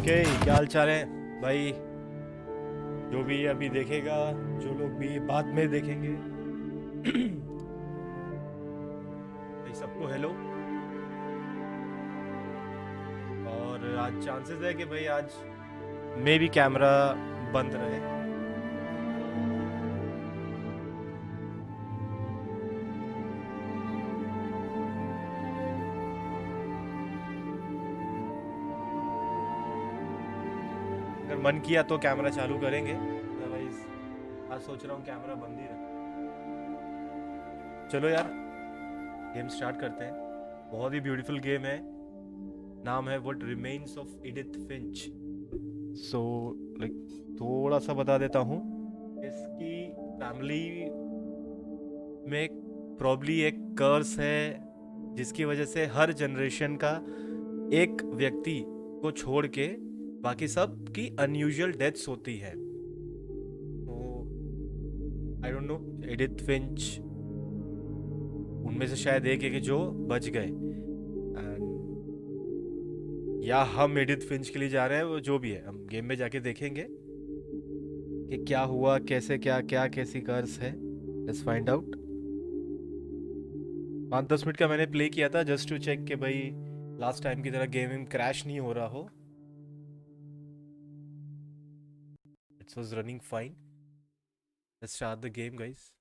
क्या हाल चाल है भाई? जो भी अभी देखेगा, जो लोग भी बाद में देखेंगे भाई सबको हेलो। और आज चांसेस है कि भाई आज मे भी कैमरा बंद रहे। अगर मन किया तो कैमरा चालू करेंगे, अदरवाइज आज सोच रहा हूँ कैमरा बंद ही रहे। चलो यार, गेम स्टार्ट करते हैं। बहुत ही ब्यूटीफुल गेम है। नाम है what remains of Edith Finch. So like थोड़ा सा बता देता हूँ। इसकी फैमिली में प्रॉब्ली एक कर्स है, जिसकी वजह से हर जनरेशन का एक व्यक्ति को छोड़ के बाकी सब की अनयूजुअल डेथ्स होती है। तो I don't know, Edith Finch उनमें से शायद एक है कि जो बच गए। या हम एडिथ फिंच के लिए जा रहे हैं, वो जो भी है हम गेम में जाके देखेंगे कि क्या हुआ, कैसे, क्या क्या कैसी कर्स है। Let's find out. 5-10 मिनट का मैंने प्ले किया था जस्ट टू चेक कि भाई लास्ट टाइम की तरह गेम क्रैश नहीं हो रहा हो। It's was running fine. Let's start the game guys.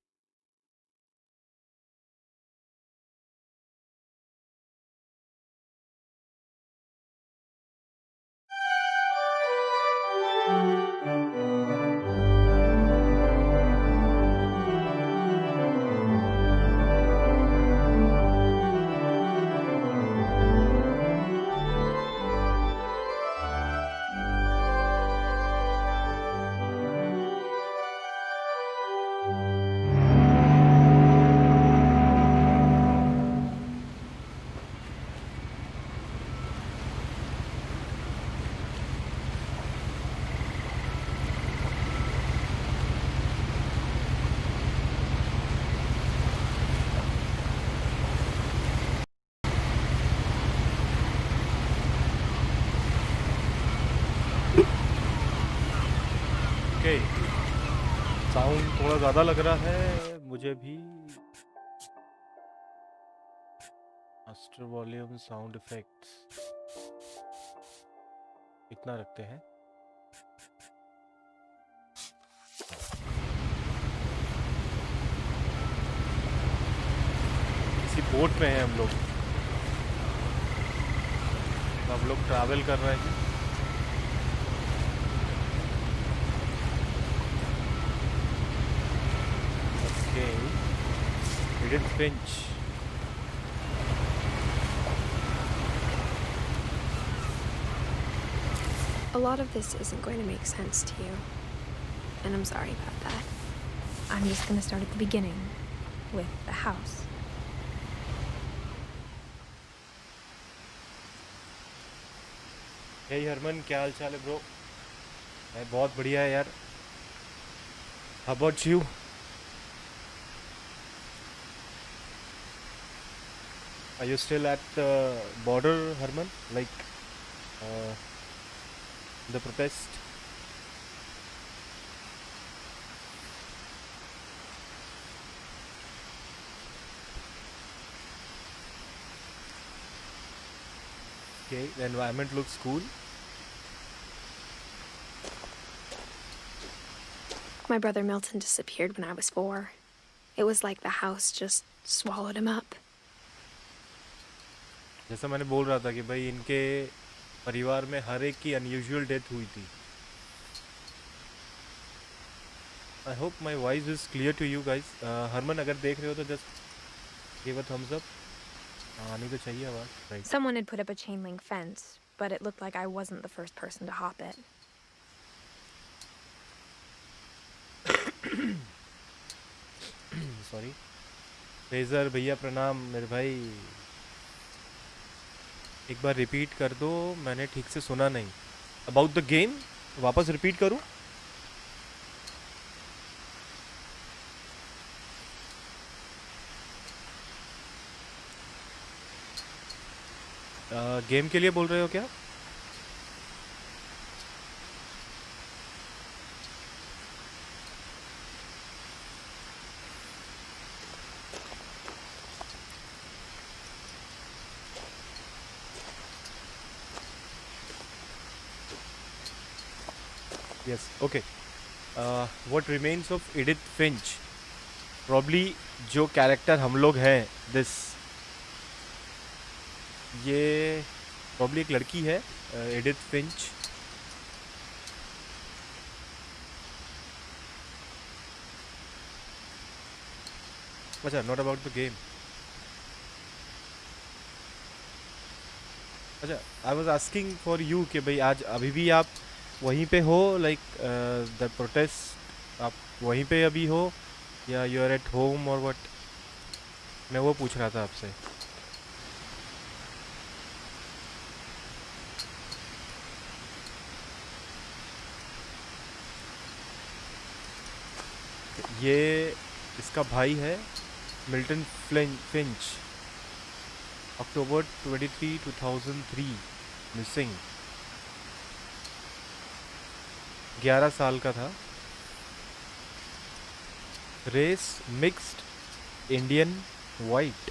Okay, sound थोड़ा ज़्यादा लग रहा है मुझे भी। मास्टर वॉल्यूम साउंड इफेक्ट्स इतना रखते हैं। किसी बोट में हैं हम लोग, हम लोग ट्रैवल कर रहे हैं। Okay, Edith Finch. A lot of this isn't going to make sense to you, and I'm sorry about that. I'm just going to start at the beginning, with the house. हे हरमन, क्या हाल चाल है bro? मैं बहुत बढ़िया है यार। How about you? Are you still at the border, Harman? Like the protest? Okay, the environment looks cool. My brother Milton disappeared when I was 4. It was like the house just swallowed him up. जैसा मैंने बोल रहा था कि भाई इनके परिवार में हर एक की अनयूजुअल डेथ हुई थी। I hope my voice is clear to you guys. Harman अगर देख रहे हो तो just give a thumbs up. आनी तो चाहिए आवाज़, right? Someone had put up a chain link fence, but it looked like I wasn't the first person to hop it. Sorry razor भैया, प्रणाम मेरे भाई। एक बार रिपीट कर दो, मैंने ठीक से सुना नहीं। अबाउट द गेम वापस रिपीट करूं? गेम के लिए बोल रहे हो क्या? Yes okay. What remains of Edith Finch. Probably जो कैरेक्टर हम लोग हैं दिस, ये प्रॉब्ली एक लड़की है, एडिथ फिंच. अच्छा, नॉट अबाउट द गेम. अच्छा, I was asking for you कि भाई आज अभी भी आप वहीं पे हो, लाइक द प्रोटेस्ट, आप वहीं पे अभी हो या यू आर एट होम और व्हाट. मैं वो पूछ रहा था आपसे. ये इसका भाई है मिल्टन फिंच. अक्टूबर 23, 2003 मिसिंग. 11 साल का था. Race mixed Indian white.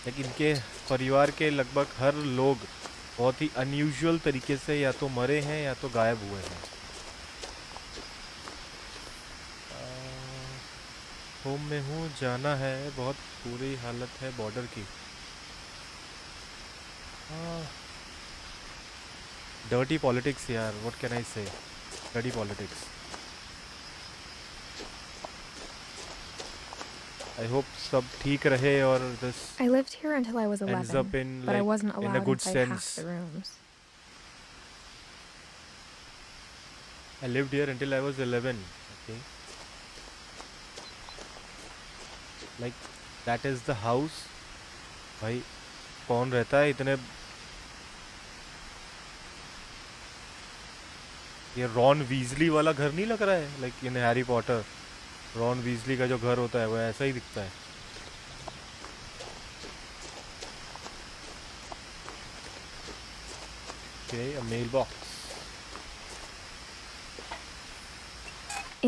लेकिन इनके परिवार के लगभग हर लोग बहुत ही अनयूजुअल तरीके से या तो मरे हैं या तो गायब हुए हैं. होम में हूँ, जाना है, बहुत बुरी हालत है बॉर्डर की. डर्टी पॉलिटिक्स यार, व्हाट कैन आई से. Dirty politics. आई होप सब ठीक रहे और this I lived here until I was ends 11, up in but I like wasn't in a allowed good inside half sense. the rooms. I lived here until I was 11. Okay. Like that is the house. भाई कौन रहता है इतने. ये Ron Weasley वाला घर नहीं लग रहा है, like in Harry Potter. Ron Weasley का जो घर होता है वो ऐसा ही दिखता है. Okay, a mailbox.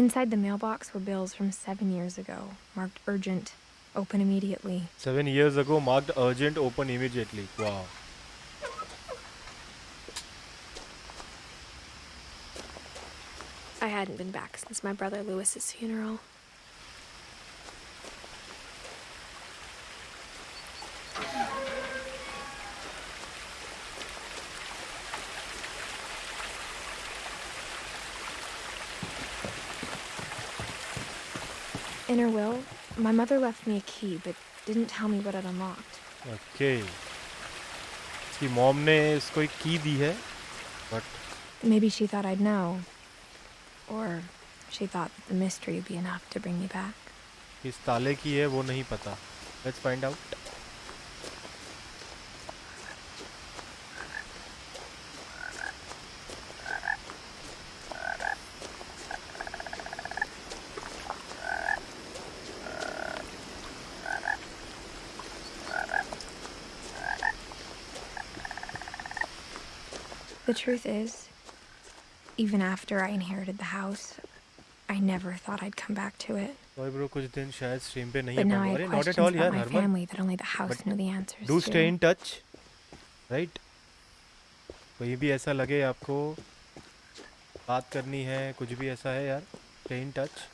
Inside the mailbox were bills from 7 years ago, marked urgent, open immediately. 7 years ago, marked urgent, open immediately. Wow. I hadn't been back since my brother Lewis's funeral. In her will, my mother left me a key, but didn't tell me what it unlocked. Okay. इसकी mom ने इसको एक की दी है, but Maybe she thought I'd know. Or she thought that the mystery would be enough to bring me back. इस ताले की है वो नहीं पता. Let's find out. The truth is, even after I inherited the house, I never thought I'd come back to it. Sorry bro, कुछ दिन शायद स्ट्रीम पे नहीं But आ now I पाऊंगा. have अरे not at questions all about यार, my Harman. family that only the house But knew the answers Do to. stay in touch, right? कहीं भी ऐसा लगे आपको बात करनी है, कुछ भी ऐसा है यार, stay in touch.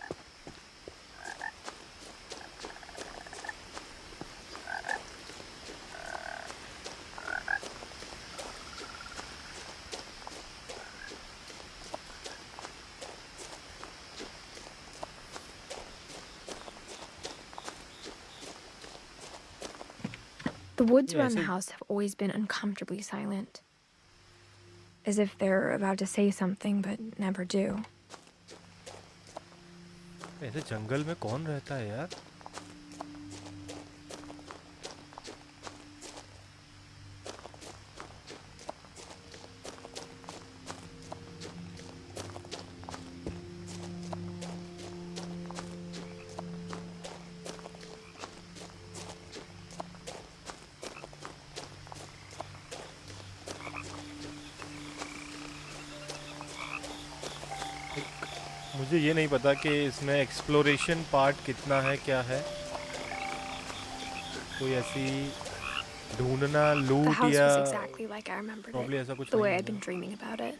The woods Yeah, around the so- house have always been uncomfortably silent. As if they're about to say something but never do. ऐसे जंगल में कौन रहता है यार. मुझे ये नहीं पता कि इसमें एक्सप्लोरेशन पार्ट कितना है, क्या है। कोई ऐसी ढूंढना, The लूट house या was exactly like I remembered probably it, ऐसा कुछ the way नहीं I'd been होगा। dreaming about it.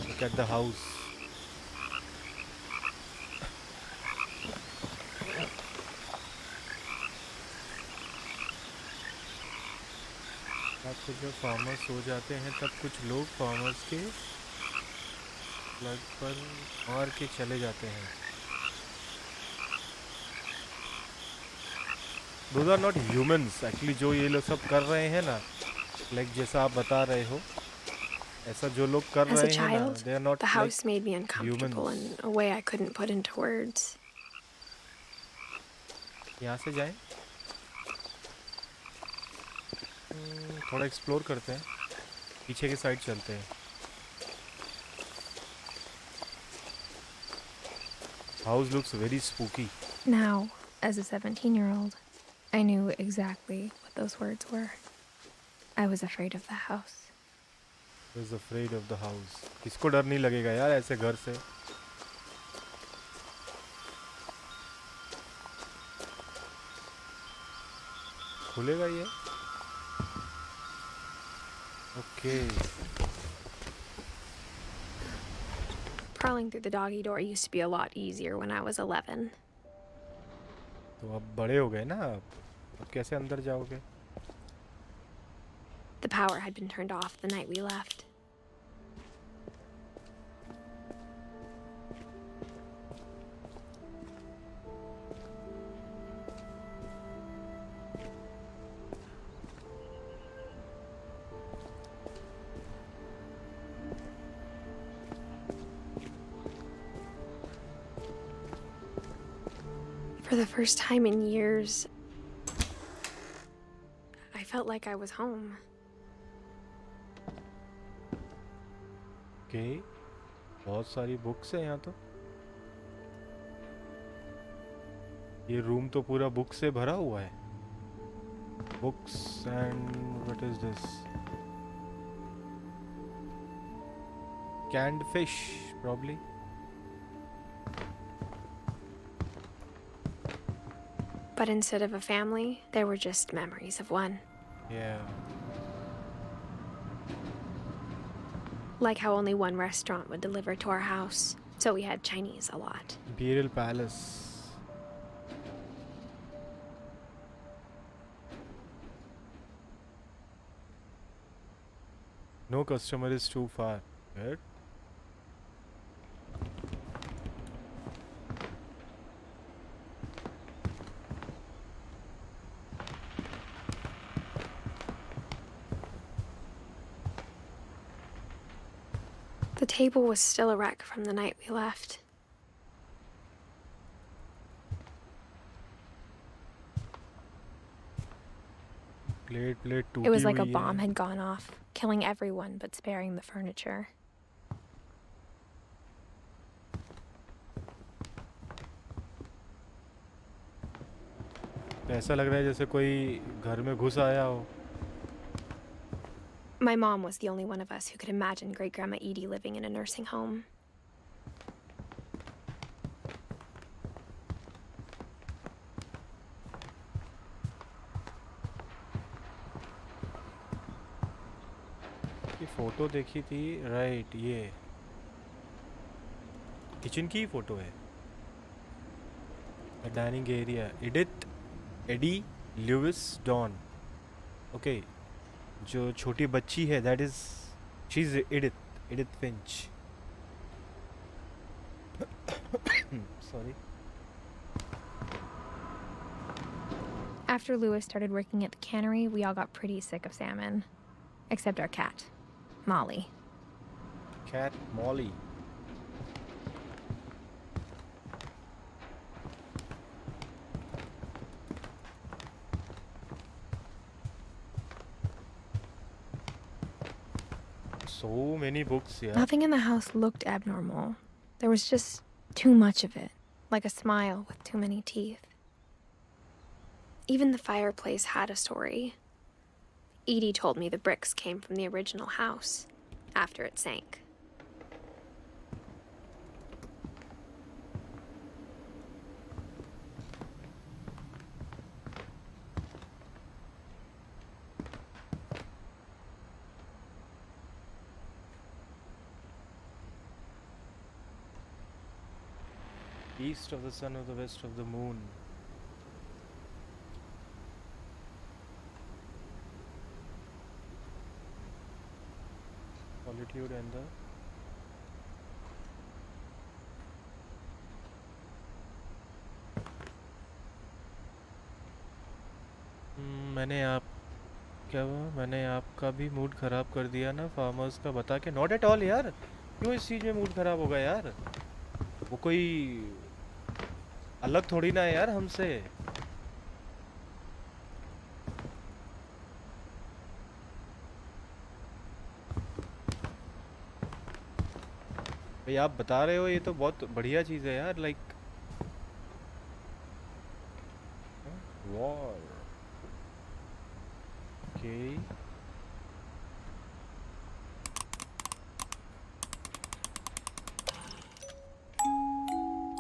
Look at the house. रात को जब फार्मर्स सो जाते हैं तब कुछ लोग फार्मर्स के प्लग पर मार के चले जाते हैं। Those are not humans actually, जो ये लोग सब कर रहे हैं ना, like जैसा आप बता रहे हो, ऐसा जो लोग कर As a रहे हैं ना, child, they are not the like house made me uncomfortable in humans. a way I couldn't put into words. यहाँ से जाएं, थोड़ा एक्सप्लोर करते हैं, पीछे की साइड चलते हैं। House looks very spooky. Now, as a 17-year-old, I knew exactly what those words were. I was afraid of the house. Was afraid of the house. किसको डर नहीं लगेगा यार ऐसे घर से। खुलेगा ये? Okay. Crawling through the doggy door used to be a lot easier when I was 11. तो अब बड़े हो गए ना आप, अब कैसे अंदर जाओगे? The power had been turned off the night we left. For the first time in years, I felt like I was home. Okay. बहुत सारी बुक्स है यहाँ तो। ये रूम तो पूरा बुक से भरा हुआ है। Books and what is this? Canned fish, probably. But instead of a family, there were just memories of one. Yeah. Like how only one restaurant would deliver to our house, so we had Chinese a lot. Imperial Palace. No customer is too far. Good. The table was still a wreck from the night we left. Plate It was टूटी like a हुई bomb है। had gone off, killing everyone but sparing the furniture. तो ऐसा लग रहा है जैसे कोई घर में घुस आया हो। My mom was the only one of us who could imagine Great Grandma Edie living in a nursing home. ये फोटो देखी थी, राइट, ये किचन की फोटो है। Dining area, Edie Lewis Dawn. Okay, जो छोटी बच्ची है that is she is Edith Finch. Sorry. After Lewis started working at the cannery, we all got pretty sick of salmon. Except our cat, Molly. Cat Molly. So many books, yeah. Nothing in the house looked abnormal. There was just too much of it, like a smile with too many teeth. Even the fireplace had a story. Edie told me the bricks came from the original house, after it sank. East of the sun or the west of the moon. Solitude and the मैंने आपका भी mood खराब कर दिया ना farmers का बता के। नॉट एट ऑल यार, क्यों इस चीज में मूड खराब होगा यार? वो कोई अलग थोड़ी ना है यार हमसे। भाई आप बता रहे हो ये तो बहुत बढ़िया चीज है यार, like war. Okay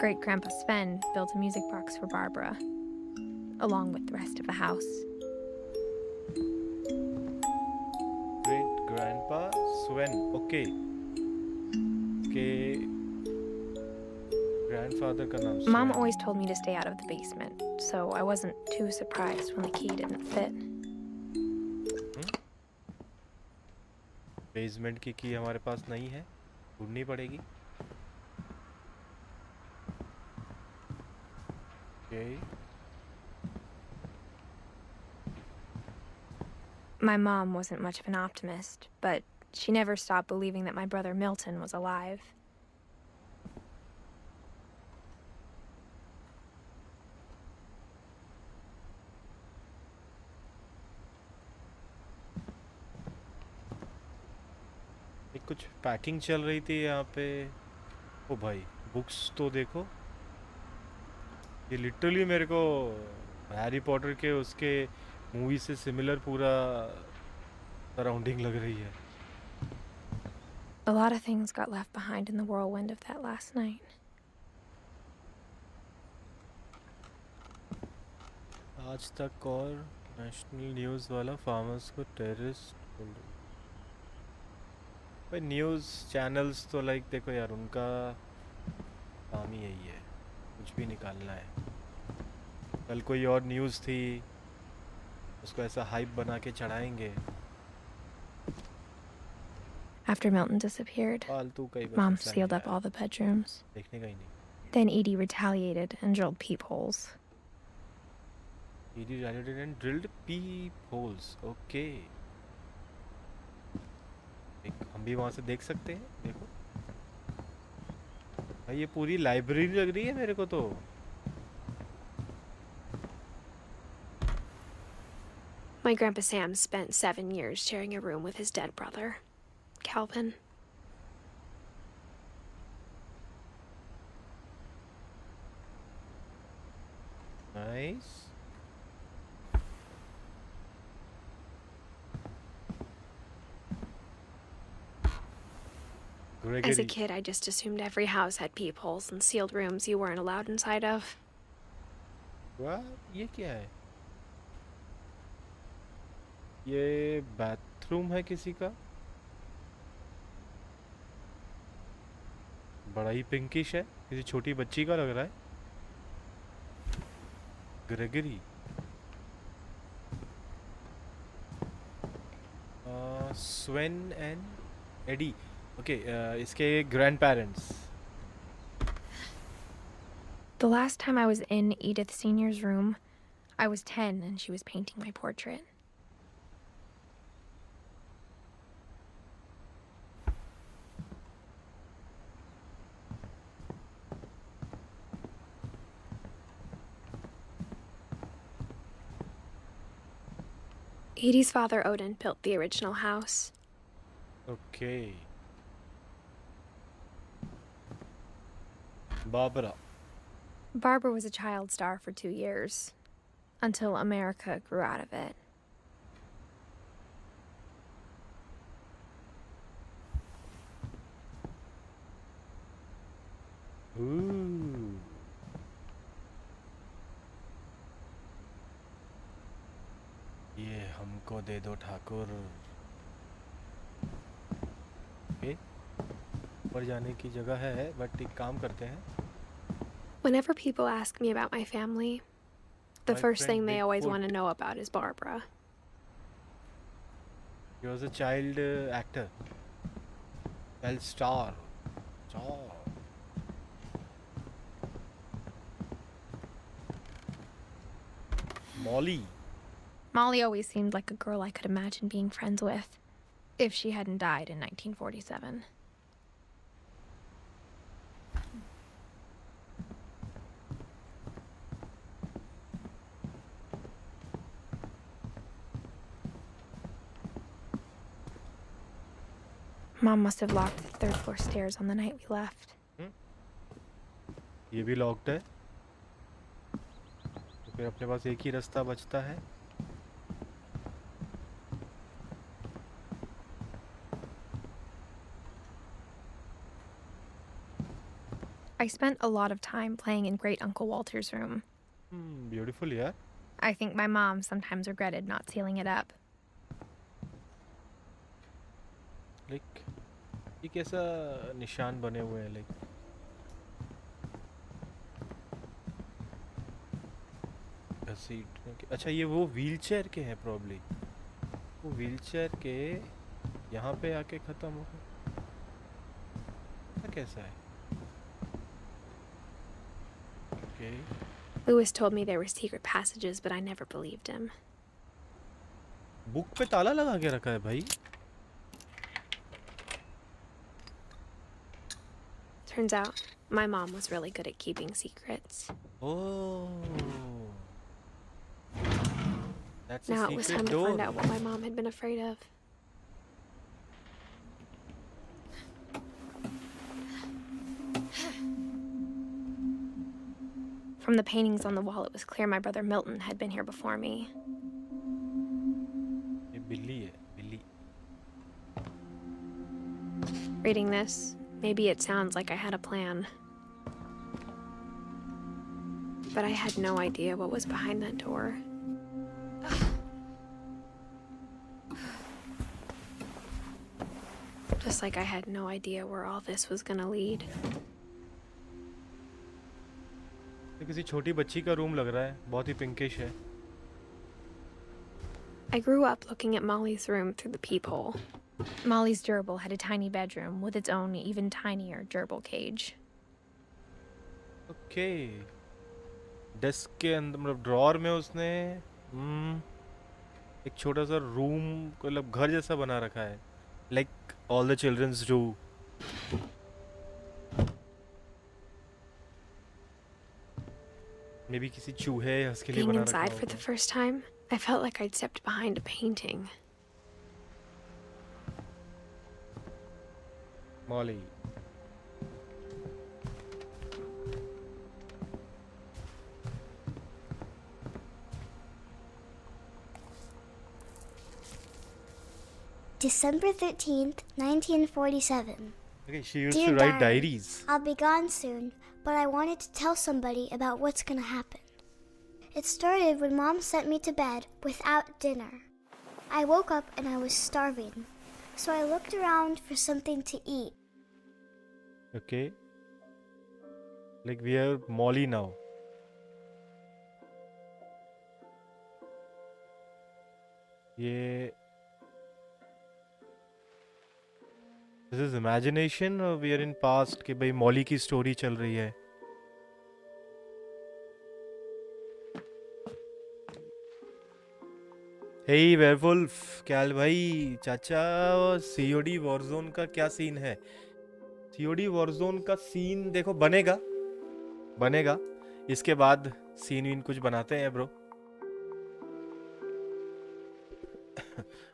Great Grandpa Sven built a music box for Barbara, along with the rest of the house. Great grandpa Sven, okay. के ग्रैंडफादर का नाम Mom Sven. always told me to stay out of the basement, so I wasn't too surprised when the key didn't fit. Basement की हमारे पास नहीं है, ढूंढनी पड़ेगी। Okay My mom wasn't much of an optimist, but she never stopped believing that my brother Milton was alive. एक कुछ packing चल रही थी यहाँ पे। ओ भाई बुक्स तो देखो, ये लिटरली मेरे को हैरी पॉटर के उसके मूवी से सिमिलर पूरा सराउंडिंग लग रही है। A lot of things got left behind in the whirlwind of that last night. आज तक और नेशनल न्यूज़ वाला फार्मर्स को टेररिस्ट। भाई न्यूज़ चैनल्स तो लाइक देखो यार, उनका काम ही यही है, कुछ भी निकालना है। कल कोई और न्यूज़ थी, उसको ऐसा हाइप बना के चढ़ाएंगे। After Milton disappeared, फालतू का ही बस Mom मसला sealed नहीं up है, all the bedrooms. देखने का ही नहीं। Then Edie retaliated and drilled peepholes. He retaliated and drilled peepholes, okay। हम भी वहाँ से देख सकते हैं, देखो भाई ये पूरी लाइब्रेरी लग रही है मेरे को तो। My Grandpa Sam spent 7 years sharing a room with his dead brother, Calvin. Nice. Gregory. As a kid, I just assumed every house had peepholes and sealed rooms you weren't allowed inside of. What? ये क्या है? ये bathroom है किसी का? बड़ा ही pinkish है, किसी छोटी बच्ची का लग रहा है। Gregory. Sven and Eddie, okay. इसके grandparents. The last time I was in Edith Sr.'s room, I was 10 and she was painting my portrait. Edie's father Odin built the original house. Okay, Barbara. Barbara was a child star for 2 years, until America grew out of it. ये हमको दे दो Thakur. Okay, ऊपर जाने की जगह है, but एक काम करते हैं। Whenever people ask me about my family, the My first thing friend they always want to Bigfoot. know about is Barbara. He was a child actor, child star. Star. Molly. Molly always seemed like a girl I could imagine being friends with, if she hadn't died in 1947. Mom must have locked the third floor stairs on the night we left. ये भी locked है, तो फिर अपने पास एक ही रास्ता बचता है। I spent a lot of time playing in Great Uncle Walter's room. Beautiful यार। I think my mom sometimes regretted not sealing it up. Like ये कैसा निशान बने हुए हैं, लाइक घसीट। अच्छा, ये वो व्हीलचेयर के हैं प्रॉब्ली, वो व्हीलचेयर के यहाँ पे आके ख़त्म हो गए। कैसा है? Okay, Lewis told me there were secret passages, but I never believed him. Book पे ताला लगा के रखा है भाई। Turns out, my mom was really good at keeping secrets. Oh, that's Now a it was secret time to door. find out what my mom had been afraid of. From the paintings on the wall, it was clear my brother Milton had been here before me. ये बिल्ली है, बिल्ली। Reading this, maybe it sounds like I had a plan. But I had no idea what was behind that door. Just like I had no idea where all this was gonna lead. ये किसी छोटी बच्ची का room लग रहा है, बहुत ही pinkish है। I grew up looking at Molly's room through the peephole. Molly's gerbil had a tiny bedroom with its own even tinier gerbil cage. Okay, desk के अंदर मतलब ड्रॉअर में उसने एक छोटा सा रूम, मतलब घर जैसा बना रखा है, like all the childrens do. May be किसी चूहे या उसके लिए Being बना रखा inside for the होगा। first time, I felt like I'd stepped behind a painting. Molly. December 13th, 1947. Okay, she used Dear to write Diary, diaries. I'll be gone soon, but I wanted to tell somebody about what's gonna happen. It started when Mom sent me to bed without dinner. I woke up and I was starving, so I looked around for something to eat. Okay. Like we are Molly now. ये This is imagination or we are in past कि भाई Molly की story चल रही है। हे werewolf, क्या हाल भाई? चाचा, सीओडी वॉरजोन का क्या सीन है? सीओडी वॉरजोन का सीन देखो बनेगा इसके बाद सीन वीन कुछ बनाते हैं ब्रो।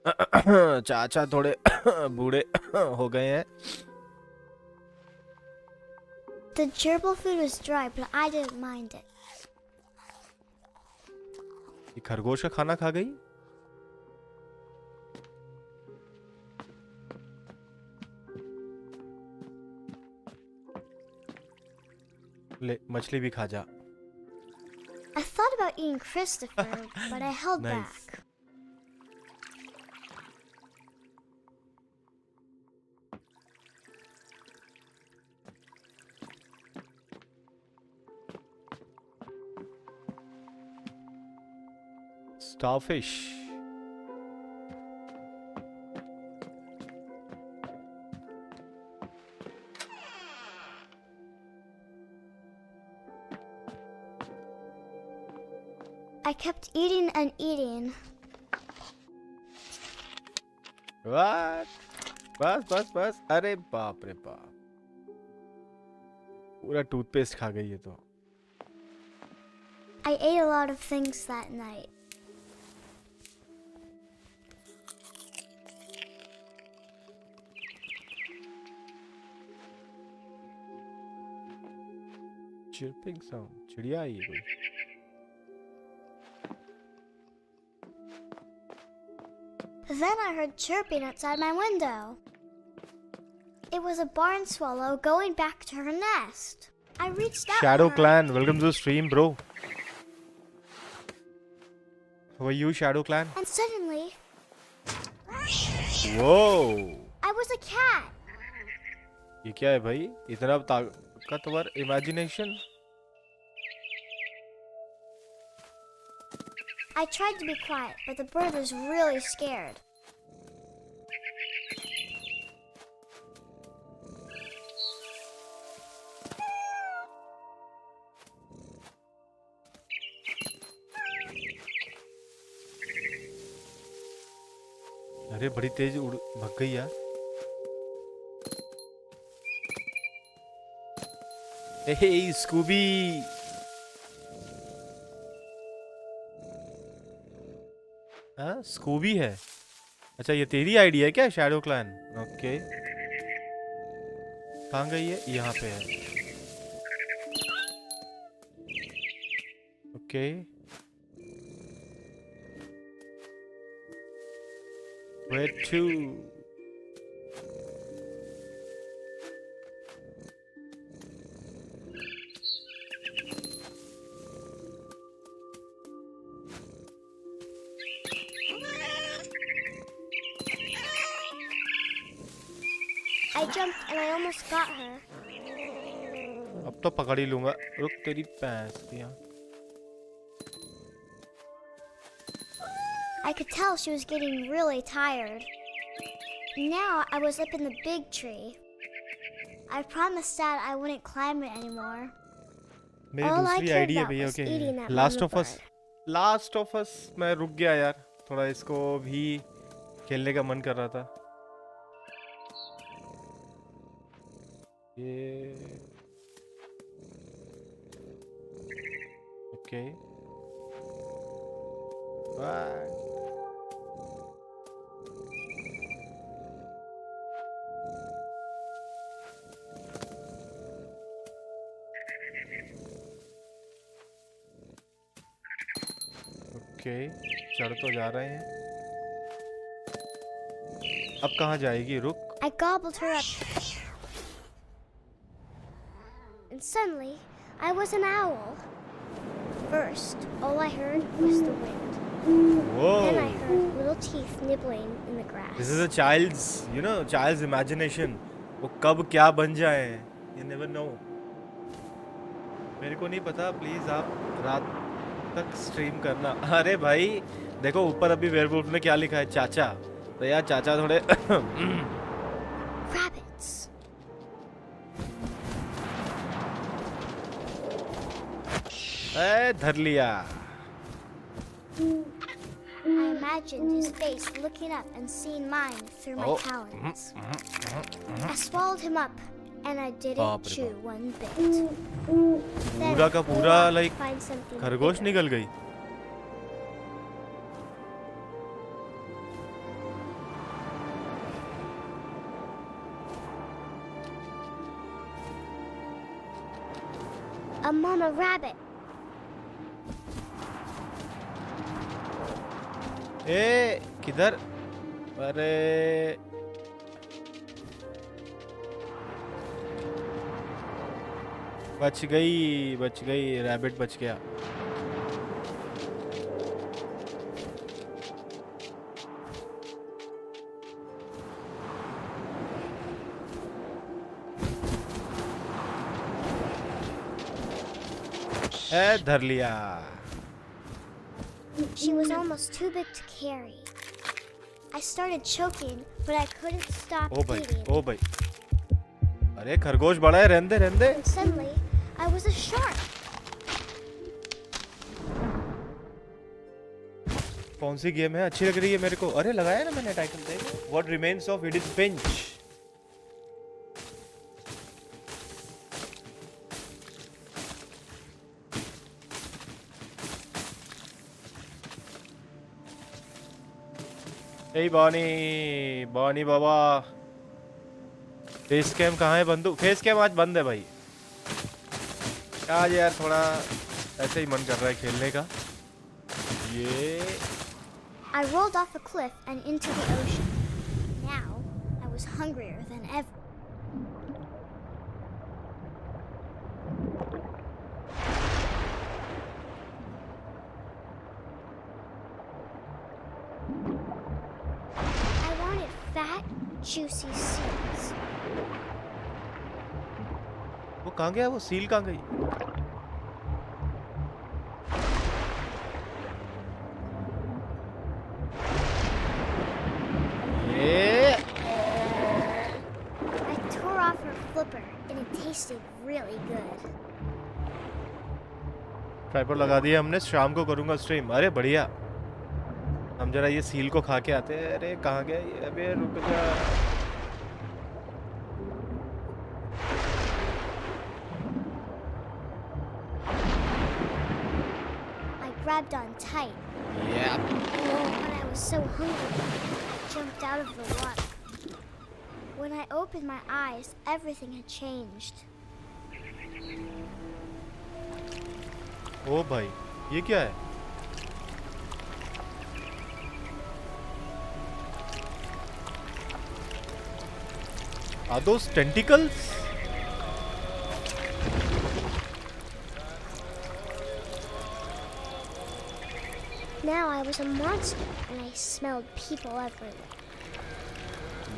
चाचा थोड़े बूढ़े हो गए हैं। The gerbil food was dry, but I didn't mind it. ये खरगोश का खाना खा गई। ले मछली भी खा जा। I thought about eating Christopher, but I held Nice. back. Starfish. I kept eating and eating. What? बस अरे बाप रे बाप, पूरा टूथपेस्ट खा गई ये तो। I ate a lot of things that night. Chirping sound, चिड़िया आई है कोई। Then I heard chirping outside my window. It was a barn swallow going back to her nest. I reached out. Shadow to her. Clan, welcome to the stream, bro. How are you, Shadow Clan? And suddenly, Whoa! I was a cat. ये क्या है भाई? इतना ताकतवर imagination? I tried to be quiet, but the bird was really scared. अरे बड़ी तेज उड़ भग गई यार। Hey, Scooby! हाँ, स्कूबी है। अच्छा ये तेरी आइडिया है क्या, शैडो क्लैन? ओके, कहाँ गई है? यहाँ पे है। Okay, where to? I jumped and I almost got her. अब तो पकड़ ही लूंगा। रुक तेरी भैंस दिया। I could tell she was getting really tired. Now I was up in the big tree. I promised Dad I wouldn't climb it anymore. मेरी All I दूसरी cared आइडिया about भैया। was okay, eating that last mama of us, last of us मैं रुक गया यार, थोड़ा इसको भी खेलने का मन कर रहा था। ये ओके, बाय। ओके, चढ़ तो जा रहे हैं। अब कहाँ जाएगी? रुक। I gobbled her up. And suddenly, I was an owl. First, all I heard was the wind. Then I Whoa! heard little teeth nibbling in the grass. This is a child's, child's imagination. वो कब क्या बन जाए, you never know. मेरे को नहीं पता, please आप रात तक स्ट्रीम करना। अरे भाई देखो ऊपर अभी वेयरवुल्फ ने क्या लिखा है, चाचा। तो यार चाचा थोड़े Rabbits. धर लिया। I imagined his face looking up and seeing mine through my Oh. talons. I swallowed him up, and I didn't बाप रे chew बाप। one bit. Then पूरा का I flew पूरा off to like find something खरगोश bigger. निकल गई। a mama rabbit. ए किधर? अरे बच गई, रैबिट बच गया। धर लिया। She was almost too big to carry. I started choking, but I couldn't stop eating. ओ भाई, अरे खरगोश बड़ा है, रहने दे। And suddenly, I was a shark. कौन सी गेम है? अच्छी लग रही है मेरे को। अरे लगाया ना मैंने टाइटल, देख। What Remains of Edith Finch। ए बॉनी बाबा, फेस कैम कहाँ है? बंदूक फेस कैम आज बंद है भाई। आज यार थोड़ा ऐसे ही मन कर रहा है खेलने का। ये I rolled off a cliff and into the ocean. Now, I was hungrier than ever. I wanted fat, juicy seeds. वो कहाँ गया? वो सील कहाँ गई? I tore off her flipper and it tasted really good. Tripod लगा दिया हमने, शाम को करूंगा स्ट्रीम। अरे बढ़िया। हम जरा ये सील को खा के आते हैं। अरे कहाँ गया ये? अबे रुक जा। I grabbed on tight. Yeah. When I was so hungry, I jumped out of the water. When I opened my eyes, everything had changed. ओ भाई, ये क्या है? Are those tentacles? Now I was a monster and I smelled people everywhere.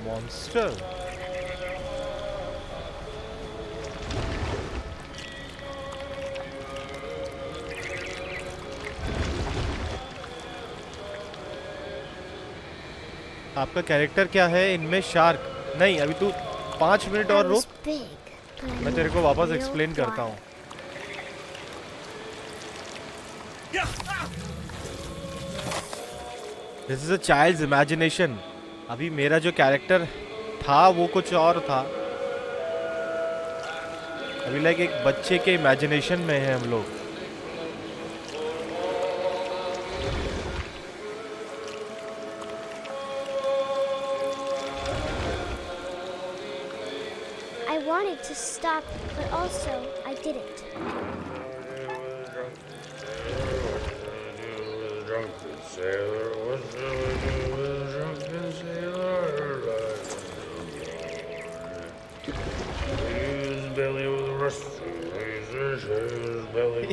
Monster? आपका character क्या है इनमें? Shark? नहीं, अभी तू 5 मिनट और I रुक, was big, but I मैं तेरे को moved वापस real एक्सप्लेन करता quiet. हूँ। This is a child's imagination. अभी मेरा जो कैरेक्टर था वो कुछ और था। अभी लाइक एक बच्चे के इमेजिनेशन में है हम लोग। I wanted to stop, but also I didn't.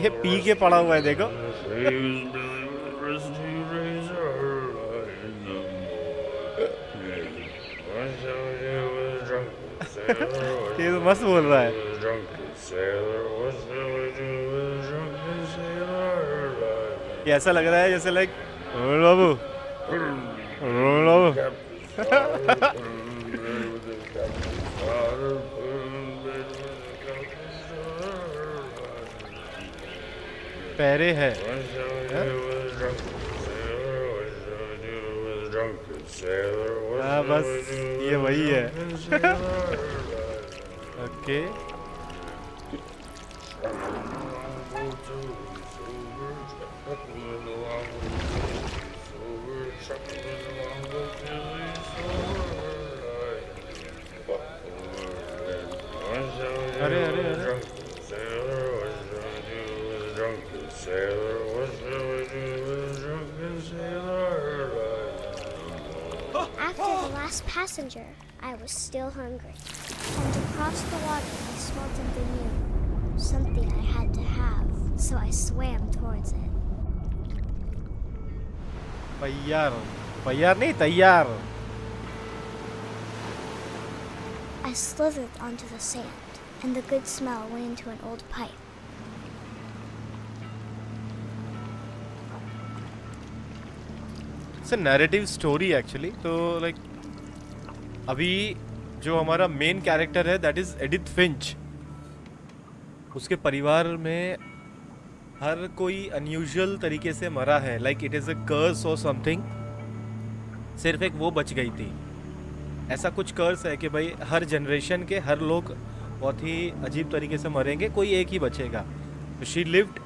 ये पी के पड़ा हुआ है, देखो। ये तो मस्त बोल रहा है। ये ऐसा लग रहा है जैसे लाइक बाबू पैरे है। हाँ बस ये वही है। ओके अरे अरे अरे After the last passenger, I was still hungry. And across the water, I smelled something new. Something I had to have, so I swam towards it. तैयार तैयार नहीं तैयार I slithered onto the sand, and the good smell went into an old pipe. It's a narrative story actually. तो like अभी जो हमारा main character है that is Edith Finch. उसके परिवार में हर कोई अनयूजुअल तरीके से मरा है. लाइक इट इज़ अ कर्स और समथिंग. सिर्फ एक वो बच गई थी. ऐसा कुछ कर्स है कि भाई हर जनरेशन के हर लोग बहुत ही अजीब तरीके से मरेंगे, कोई एक ही बचेगा. तो शी लिव्ड.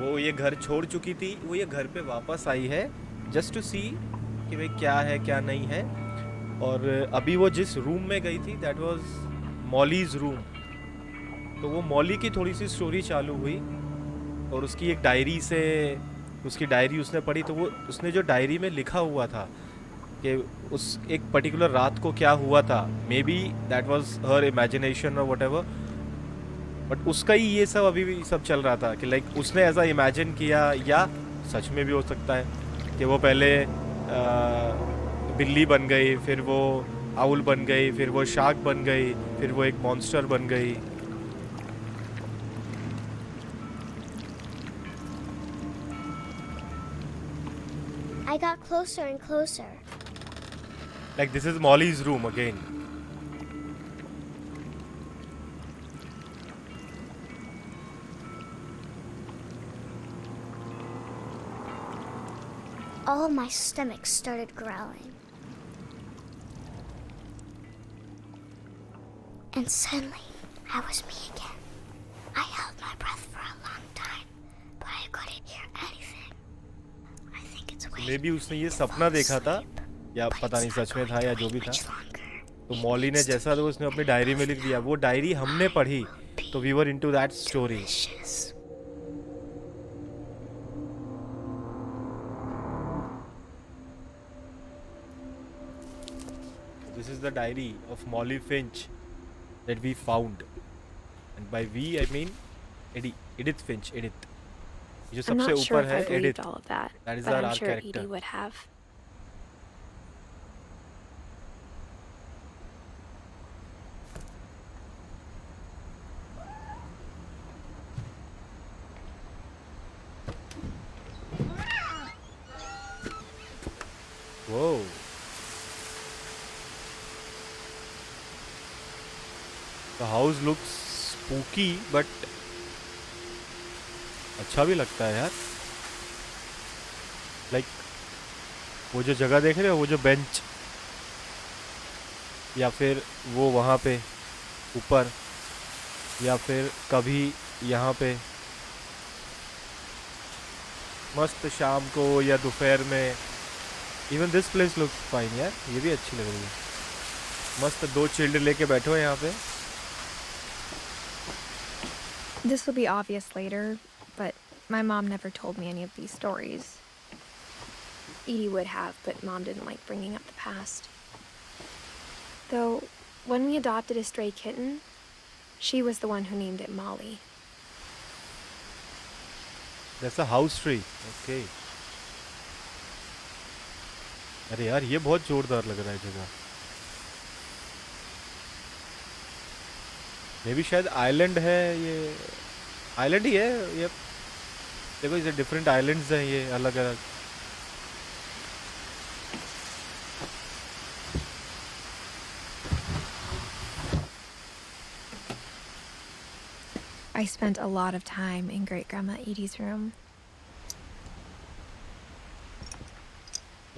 वो ये घर छोड़ चुकी थी, वो ये घर पे वापस आई है जस्ट टू सी कि भाई क्या है क्या नहीं है. और अभी वो जिस रूम में गई थी दैट वाज मॉलीज रूम. तो वो मॉली की थोड़ी सी स्टोरी चालू हुई और उसकी एक डायरी से उसकी डायरी उसने पढ़ी. तो वो उसने जो डायरी में लिखा हुआ था कि उस एक पर्टिकुलर रात को क्या हुआ था, may be that was her imagination और व्हाटएवर, बट उसका ही ये सब अभी भी सब चल रहा था कि लाइक उसने ऐसा इमेजिन किया या सच में भी हो सकता है कि वो पहले बिल्ली बन गई, फिर वो आउल बन गई, फिर वो शार्क बन गई, फिर वो एक मॉन्स्टर बन गई. I got closer and closer. Like this is Molly's room again. All my stomach started growling. And suddenly, I was me again. I held my breath for a long time, but I couldn't hear anything. I think it's way may be उसने ये सपना देखा था या पता नहीं सच में था या जो भी था. तो मॉली ने जैसा तो उसने अपनी डायरी में लिख दिया. वो डायरी हमने पढ़ी तो we were into that story. This is the diary of Molly Finch that we found, and by we I mean Edith Finch. Edith. जो I'm सबसे not sure ऊपर if है I believed Edith. all of that, That is but our I'm sure character. Edie would have. Whoa. The house looks spooky, but अच्छा भी लगता है यार. Like वो जो जगह देख रहे हो, वो जो बेंच या फिर वो वहाँ पे ऊपर या फिर कभी यहाँ पे मस्त शाम को या दोपहर में. Even this place looks fine यार. ये भी अच्छी लग रही है. मस्त दो चिल्ड लेके बैठो यहाँ पे. This will be obvious later, but my mom never told me any of these stories. Edie would have, but Mom didn't like bringing up the past. Though, when we adopted a stray kitten, she was the one who named it Molly. That's a house tree. Okay. अरे यार ये बहुत जोरदार लग रहा है जगह. मे भी शायद आइलैंड है. ये आइलैंड ही है ये. देखो इसे डिफरेंट आइलैंड्स हैं ये अलग अलग. I spent a lot of time in Great Grandma Edie's room.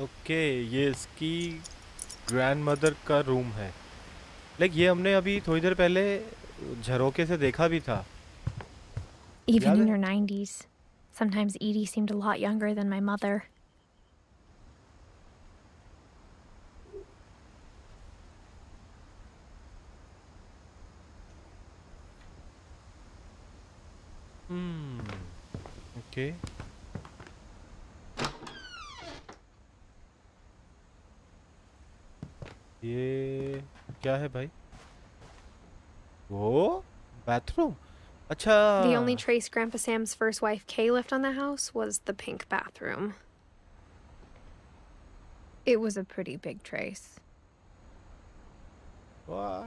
Okay ये इसकी ग्रैंडमदर का रूम है. लाइक ये हमने अभी थोड़ी देर पहले झरोके से देखा भी था. Even याद in है? her 90s, sometimes Edie seemed a lot younger than my mother. Okay. ये क्या है भाई? वो बाथरूम? अच्छा। The only trace Grandpa Sam's first wife Kay left on the house was the pink bathroom. It was a pretty big trace. What?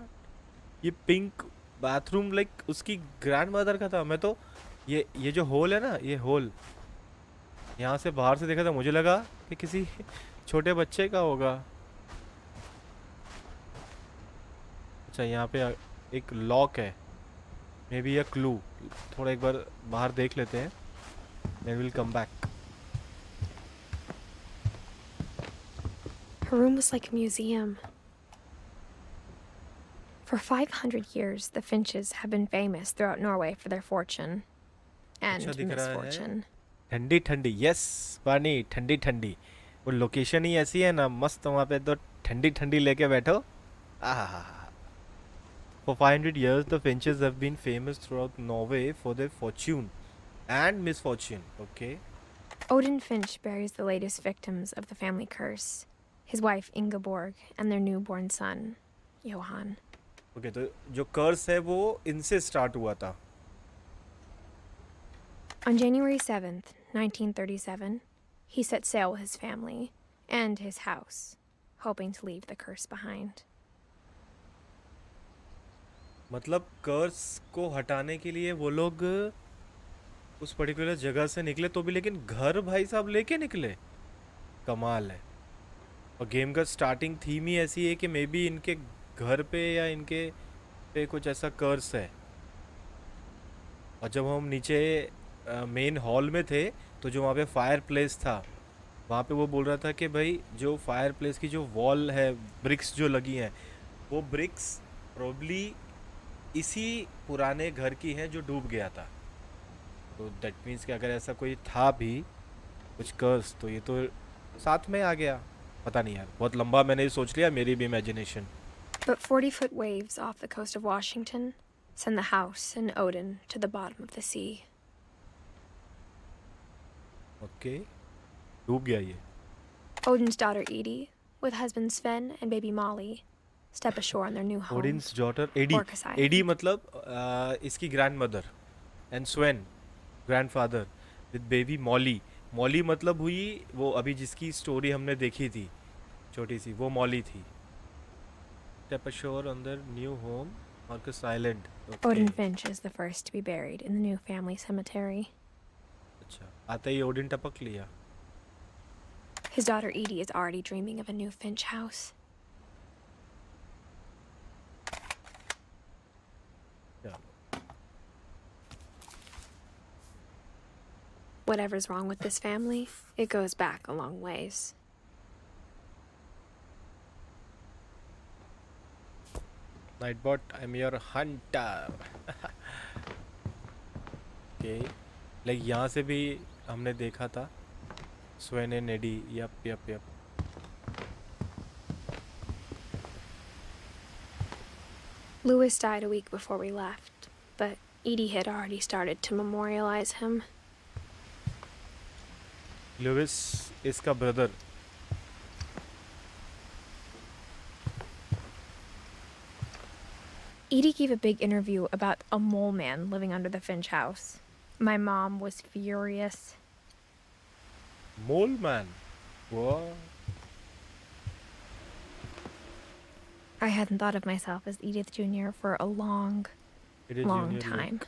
ये pink bathroom like उसकी grandmother का था। मैं तो ये जो होल है ना, ये होल यहाँ से बाहर से देखा था, मुझे लगा कि किसी छोटे बच्चे का होगा। अच्छा, यहाँ पे एक लॉक है, मे बी अ क्लू। थोड़ा एक बार बाहर देख लेते हैं, then will come back. Her room was like a museum. For 500 years, the Finches have been famous throughout Norway for their fortune and अच्छा दिख रहा है। misfortune. ठंडी ठंडी, यस पानी ठंडी ठंडी। वो लोकेशन ही ऐसी है ना मस्त, वहाँ पे तो ठंडी ठंडी लेके बैठो। आहा। For 500 years, the Finches have been famous throughout Norway for their fortune and misfortune. Okay. Odin Finch buries the latest victims of the family curse, his wife Ingeborg and their newborn son, Johan. Okay, तो जो कर्स है वो इनसे start हुआ था। On January 7th, 1937, he set sail with his family and his house, hoping to leave the curse behind. मतलब कर्स को हटाने के लिए वो लोग उस पर्टिकुलर जगह से निकले, तो भी लेकिन घर भाई साहब लेके निकले। कमाल है। और गेम का स्टार्टिंग थीम ही ऐसी है कि मे बी इनके घर पे या इनके पे कुछ ऐसा कर्स है। और जब हम नीचे मेन हॉल में थे, तो जो वहाँ पे फायर प्लेस था, वहाँ पे वो बोल रहा था कि भाई जो फायर प्लेस की जो वॉल है, ब्रिक्स जो लगी हैं, वो ब्रिक्स प्रोबली इसी पुराने घर की हैं जो डूब गया था। तो दैट मीन्स कि अगर ऐसा कोई था भी कुछ कर्स, तो ये तो साथ में आ गया। पता नहीं यार, बहुत लंबा मैंने सोच लिया, मेरी भी imagination. But 40-foot waves off the coast of Washington send the house and Odin to the bottom of the sea. Okay, डूब गया ये। Odin's daughter Edie, with husband Sven and baby Molly, step ashore on their new home. Odin's daughter Eddie. Orcas Island. Eddie मतलब इसकी grandmother, and Sven grandfather with baby Molly. Molly मतलब हुई वो अभी जिसकी स्टोरी हमने देखी थी छोटी सी, वो मॉली थी। Step ashore on their new home Orcas island. Odin Finch is the first to be buried in the new family cemetery. अच्छा, आते ही ओडिन टपक लिया। His daughter Edie is already dreaming of a new Finch house. Whatever's wrong with this family, it goes back a long ways. Nightbot, I'm your hunter. Okay, like यहाँ से भी हमने देखा था Sven and Eddie. Yup yup yup. Lewis died a week before we left, but Edie had already started to memorialize him. Lewis इसका brother. Edie gave a big interview about a mole man living under the Finch house. My mom was furious. Mole man? What? I hadn't thought of myself as Edith Jr. for a long time.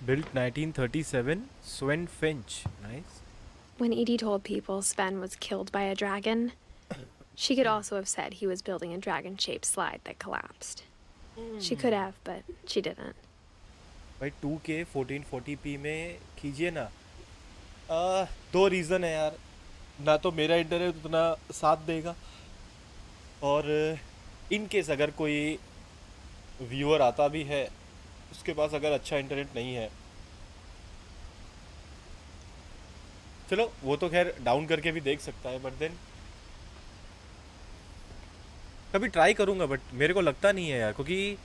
Built 1937, Sven Finch. Nice. When Edie told people Sven was killed by a dragon, she could also have said he was building a dragon-shaped slide that collapsed. She could have, but she didn't. भाई 2K 1440p में कीजिए ना। दो reason है यार, ना तो मेरा इंटरनेट उतना साथ देगा, और इन केस अगर कोई व्यूअर आता भी है उसके पास अगर अच्छा इंटरनेट नहीं है, चलो वो तो खैर डाउन करके भी देख सकता है, बट देन कभी ट्राई करूँगा। बट मेरे को लगता नहीं है यार, क्योंकि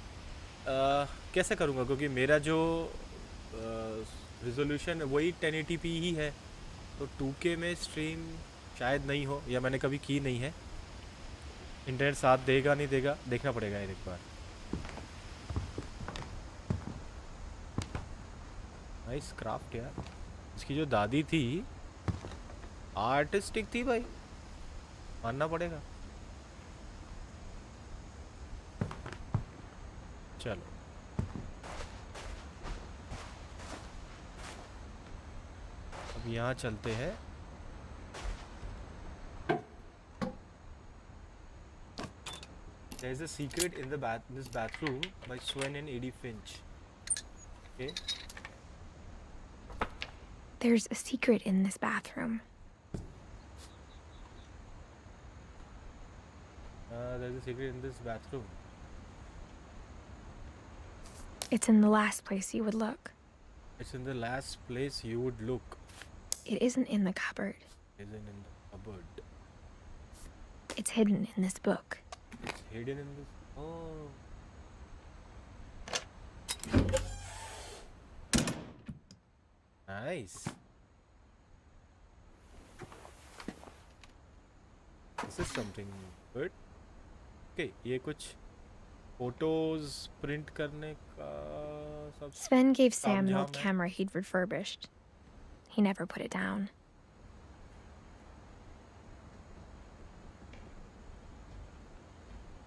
कैसे करूँगा, क्योंकि मेरा जो रिजोल्यूशन वही 1080p ही है, तो 2K में स्ट्रीम शायद नहीं हो, या मैंने कभी की नहीं है। इंटरनेट साथ देगा नहीं देगा, देखना पड़ेगा यार एक बार। नाइस क्राफ्ट यार। इसकी जो दादी थी आर्टिस्टिक थी भाई, मानना पड़ेगा। चलो अब यहाँ चलते हैं। There is a secret in this bathroom by Sven and Edith Finch. Okay. There's a secret in this bathroom. There's a secret in this bathroom. It's in the last place you would look. It's in the last place you would look. It isn't in the cupboard. Isn't in the cupboard. It's hidden in this book. It's hidden in this. Oh. Nice. This is something good. Okay, ये कुछ photos print करने का सब। Sven gave Sam the तामझाम old है। camera he'd refurbished. He never put it down.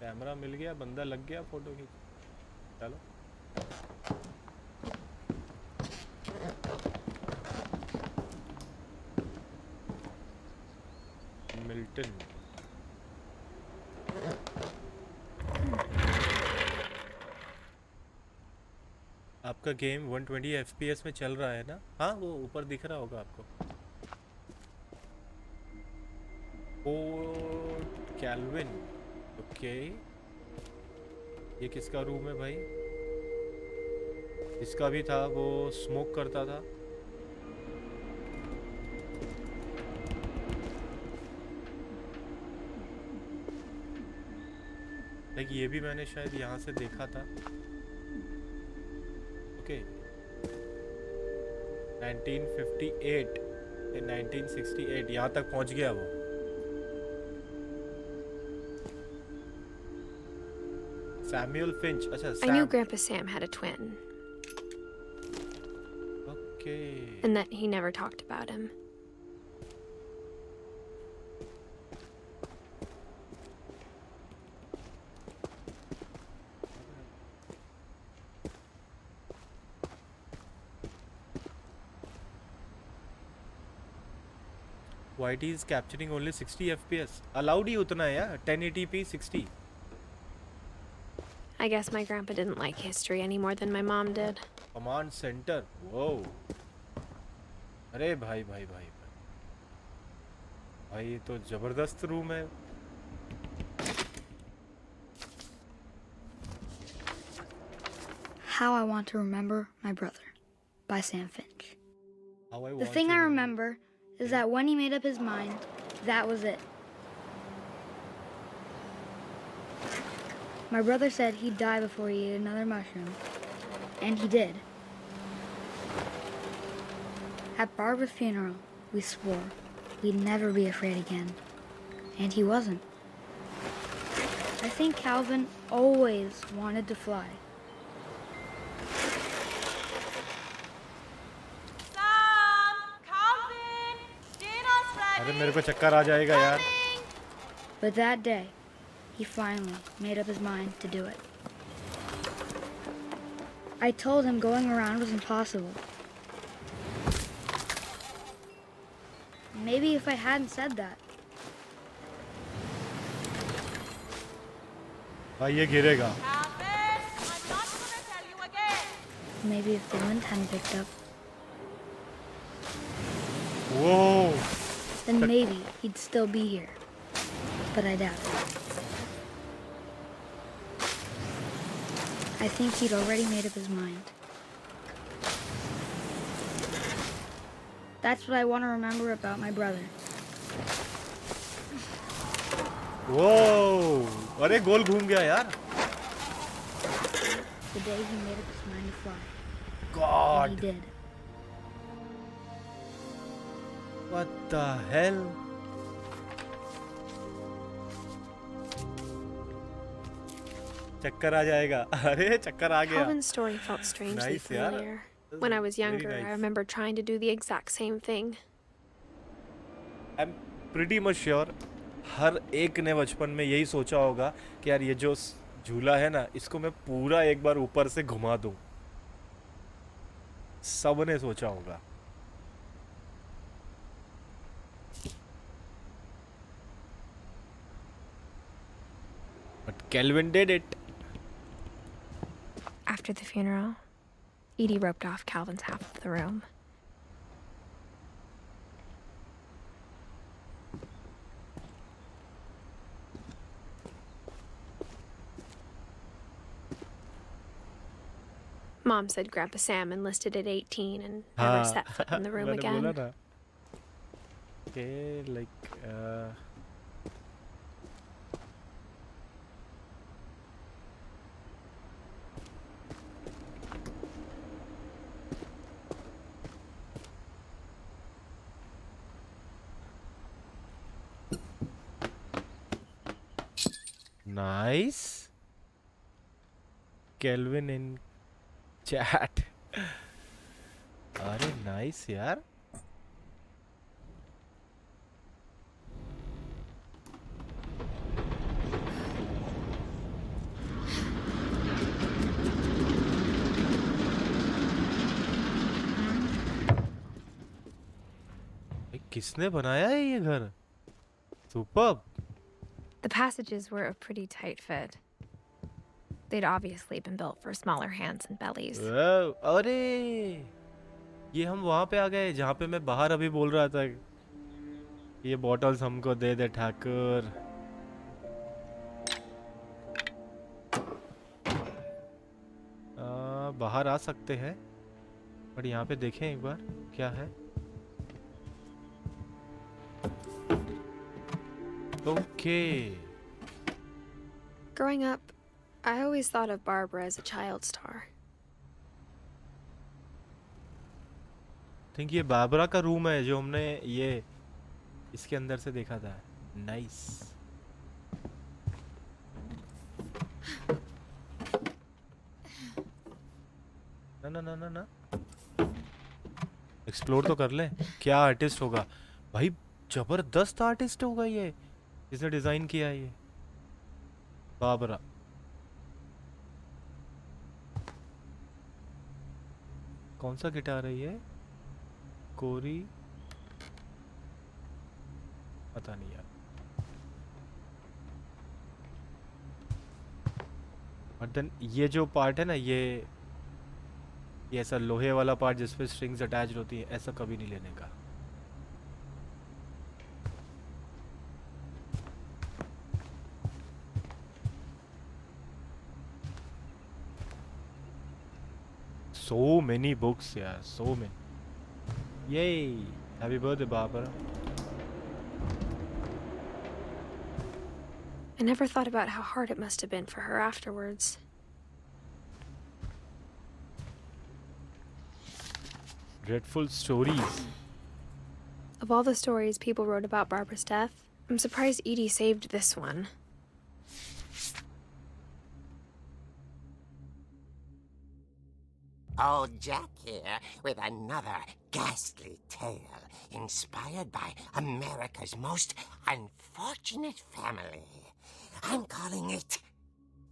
Camera मिल गया, बंदा लग गया फोटो खींच। चलो मिल्टन। आपका गेम 120 FPS में चल रहा है ना? हाँ, वो ऊपर दिख रहा होगा आपको। Fort kelvin. ओके, ये किसका रूम है भाई? इसका भी था, वो स्मोक करता था। लाइक ये भी मैंने शायद यहाँ से देखा था। ओके 1958 या 1968 यहाँ तक पहुँच गया वो। Samuel Finch. अच्छा, I knew Grandpa Sam had a twin, okay. and that he never talked about him. YT is capturing only 60 FPS. Allowed ही उतना है यार, 1080p 60. I guess my grandpa didn't like history any more than my mom did. Command center. Whoa. अरे भाई भाई भाई भाई भाई, ये तो जबरदस्त रूम है। How I Want to Remember My Brother by Sam Finch. How I The want thing to I remember is that when he made up his mind, that was it. My brother said he'd die before he ate another mushroom, and he did. At Barbara's funeral, we swore we'd never be afraid again, and he wasn't. I think Calvin always wanted to fly. अरे मेरे को चक्कर आ जाएगा यार। But that day, he finally made up his mind to do it. I told him going around was impossible. Maybe if I hadn't said that, भाई ये गिरेगा। maybe if the wind hadn't picked up, Whoa. then maybe he'd still be here. But I doubt it. I think he'd already made up his mind. That's what I want to remember about my brother. Whoa. अरे गोल घूम गया यार। The day he made up his mind to fly. And he God. did. What the hell? चक्कर आ जाएगा. अरे चक्कर आ गया. Calvin's story felt strangely Nice, yeah. familiar. When I was Very younger, nice. I remember trying to do the exact same thing. I'm pretty much sure हर एक ने बचपन में यही सोचा होगा कि यार ये जो झूला है ना, इसको मैं पूरा एक बार ऊपर से घुमा दूं. सब ने सोचा होगा. But Kelvin did it. After the funeral, Edie roped off Calvin's half of the room. Mom said Grandpa Sam enlisted at 18 and never set foot in the room मैंने बोला again. ना. Okay, like nice. Kelvin in chat. अरे nice यार. किसने बनाया है ये घर? Superb. The passages were a pretty tight fit. They'd obviously been built for smaller hands and bellies. Wow. अरे ये हम वहाँ पे आ गए जहाँ पे मैं बाहर अभी बोल रहा था ये बॉटल्स हमको दे दे ठाकुर. बाहर आ सकते हैं पर यहाँ पे देखें एक बार क्या है. Okay. Growing up, I always thought of Barbara as a child star. Think ये बाबरा का रूम है जो हमने ये इसके अंदर से देखा था. नाइस. ना ना ना ना ना एक्सप्लोर तो कर ले. क्या आर्टिस्ट होगा भाई. जबरदस्त आर्टिस्ट होगा ये जिसने डिजाइन किया है ये बाबरा. कौन सा गिटार है ये? कोरी पता नहीं यार. बट देन ये जो पार्ट है ना ये ऐसा लोहे वाला पार्ट जिसपे स्ट्रिंग्स अटैच होती है ऐसा कभी नहीं लेने का. So many books, yeah, so many. Yay! Happy birthday, Barbara. I never thought about how hard it must have been for her afterwards. Dreadful stories. Of all the stories people wrote about Barbara's death, I'm surprised Edie saved this one. Old Jack here with another ghastly tale inspired by America's most unfortunate family. I'm calling it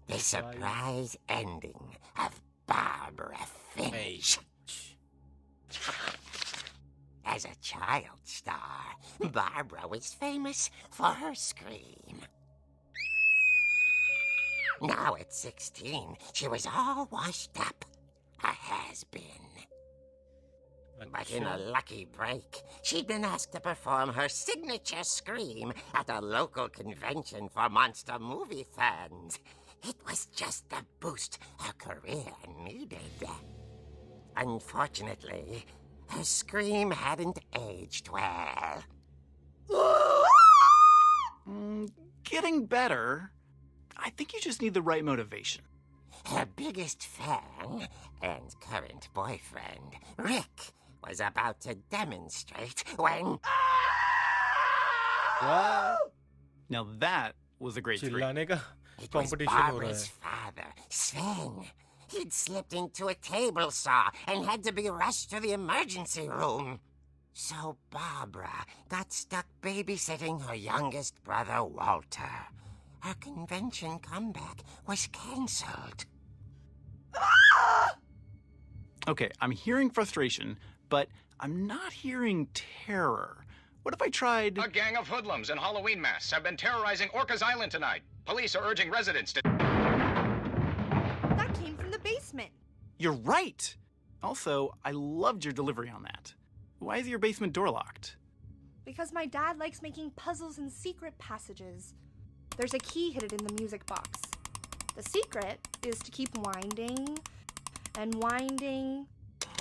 The Surprise Ending of Barbara Finch. As a child star, Barbara was famous for her scream. Now at 16, she was all washed up. A has-been. But in a lucky break, she'd been asked to perform her signature scream at a local convention for monster movie fans. It was just the boost her career needed. Unfortunately, her scream hadn't aged well. Getting better. I think you just need the right motivation. Her biggest fan and current boyfriend, Rick, was about to demonstrate when... Wow. Now that was a great scream. चिल्लाने का It was competition हो रहा Barbara's है. father, Sven. He'd slipped into a table saw and had to be rushed to the emergency room. So Barbara got stuck babysitting her youngest brother, Walter. Her convention comeback was cancelled. Okay, I'm hearing frustration, but I'm not hearing terror. What if I tried... A gang of hoodlums in Halloween masks have been terrorizing Orcas Island tonight. Police are urging residents to... That came from the basement. You're right! Also, I loved your delivery on that. Why is your basement door locked? Because my dad likes making puzzles and secret passages. There's a key hidden in the music box. The secret is to keep winding and winding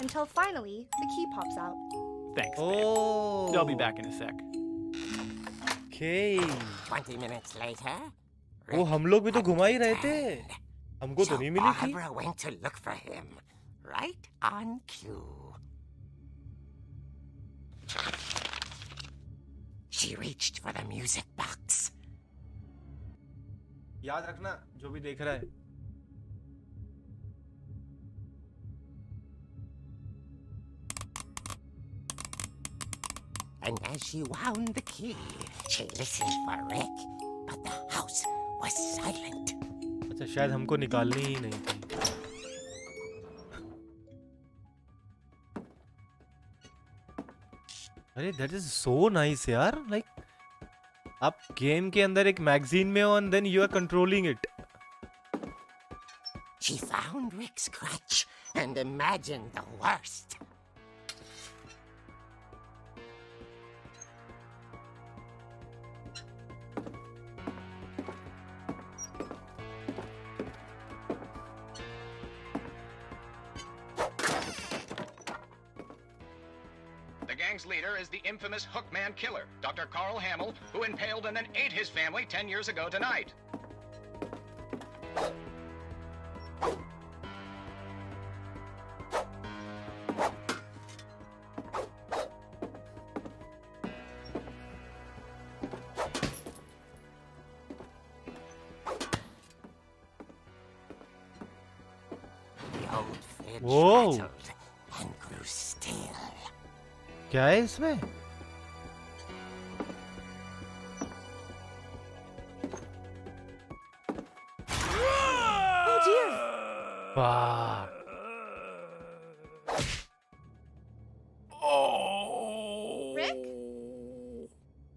until finally the key pops out. Thanks, babe. Oh. I'll be back in a sec. Okay. 20 minutes later... वो हम लोग भी तो घुमा ही रहे थे. हमको तो So नहीं मिली थी. Barbara went to look for him, right on cue. She reached for the music box. याद रखना जो भी देख रहा है. And as she wound the key, she listened for Rick, but the house was silent. अच्छा शायद हमको निकालनी ही नहीं थी. अरे that is so nice यार. Like आप गेम के अंदर एक मैगजीन में हो and then you are controlling it. She found Rick's crutch and imagined the worst. The gang's leader is the infamous Hookman killer, Dr. Carl Hamill, who impaled and then ate his family 10 years ago tonight. The old fridge Whoa. rattled and grew still. क्या है इसमें? Oh dear! वाह. Oh! Rick?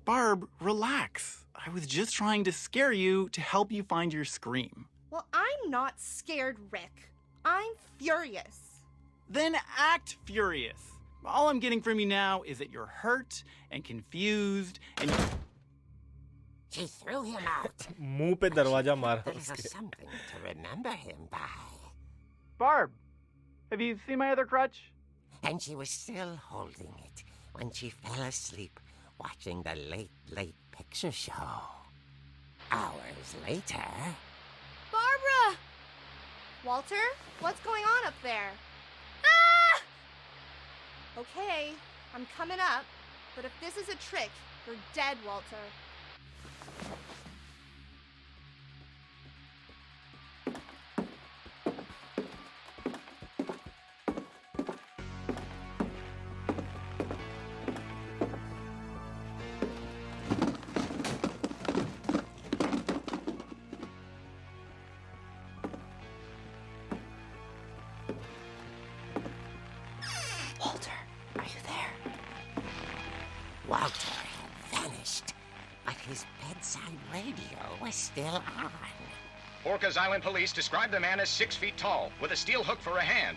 Barb, relax. I was just trying to scare you to help you find your scream. Well, I'm not scared, Rick. I'm furious. Then act furious. All I'm getting from you now is that you're hurt and confused and... She threw him out. मुंह पे दरवाजा मारा There's उसके. something to remember him by. Barb, have you seen my other crutch? And she was still holding it when she fell asleep watching the late picture show. Hours later... Barbara! Walter, what's going on up there? Ah! Okay, I'm coming up, but if this is a trick, you're dead, Walter. Walter, are you there? Walter had vanished, but his bedside radio was still on. Orcas Island police describe the man as 6 feet tall, with a steel hook for a hand.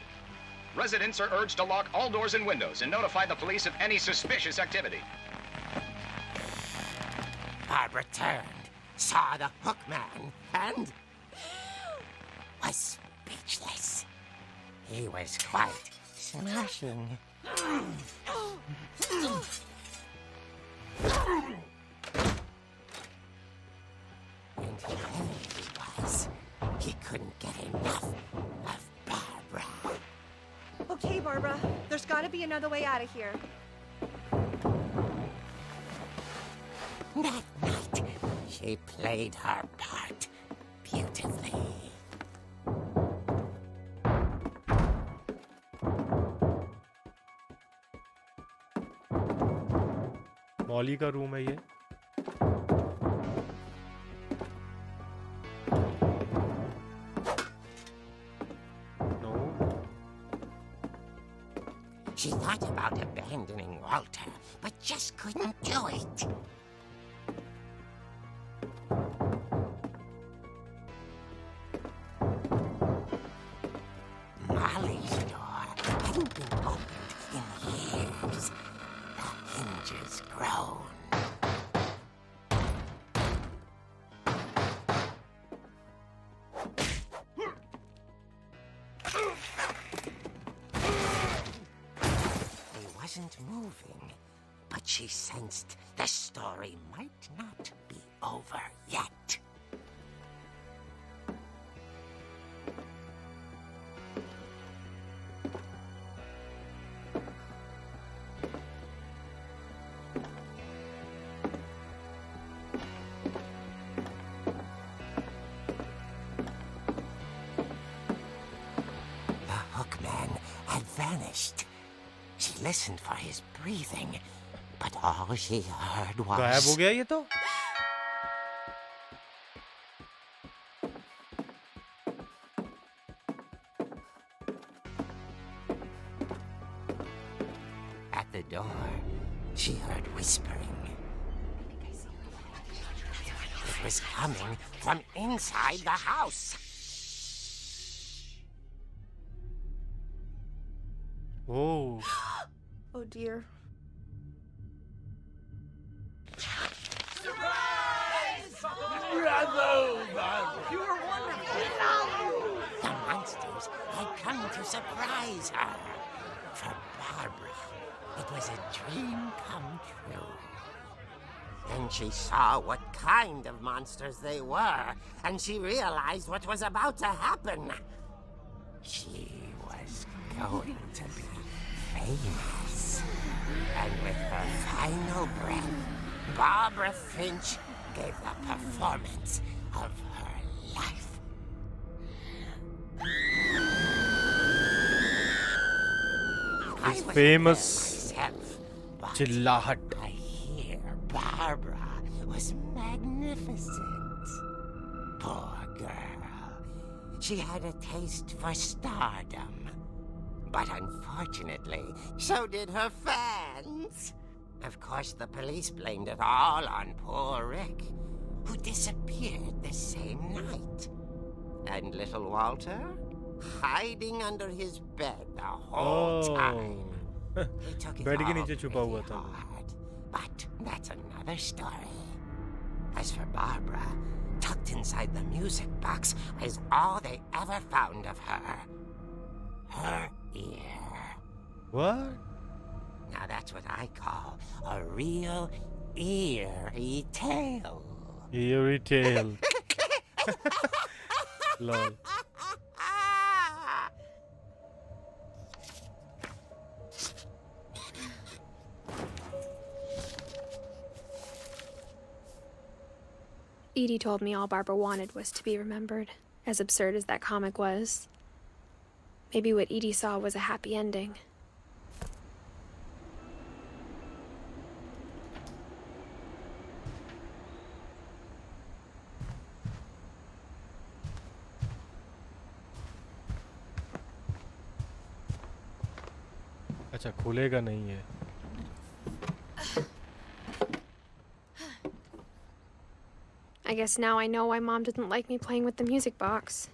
Residents are urged to lock all doors and windows and notify the police of any suspicious activity. Barbara turned, saw the hook man, and was speechless. He was quite smashing. And here he was. He couldn't get enough of Barbara. Okay, Barbara, there's gotta gotta be another way out of here. That night, she played her part beautifully. Molly का room है ये. No. She thought about abandoning Walter, but just couldn't do it. Molly's door hadn't been opened in years. The hinges groaned. He wasn't moving, but she sensed the story might not be over yet. The hookman had vanished. She listened for his breathing, but all she heard गायब हो was... गया ये तो. At the door, she heard whispering. It was coming from inside the house. Oh. Oh dear. The monsters had come to surprise her. For Barbara, it was a dream come true. Then she saw what kind of monsters they were, and she realized what was about to happen. She was going to be famous. And with her final breath, Barbara Finch gave the performance of her life. I was Famous there myself, but चिल्लाहट. I hear Barbara was magnificent. Poor girl. She had a taste for stardom. But unfortunately, so did her fans. Of course, the police blamed it all on poor Rick, who disappeared the same night. And little Walter, hiding under his bed the whole time. He took it bed के all नीचे छुपा हुआ pretty था. hard. But that's another story. As for Barbara, tucked inside the music box was all they ever found of her. Her ear. What? Now that's what I call a real eerie tale. Eerie tale. Lol. Edie told me all Barbara wanted was to be remembered, as absurd as that comic was. Maybe what Edie saw was a happy ending. अच्छा खुलेगा नहीं है. I guess now I know why Mom didn't like me playing with the music box.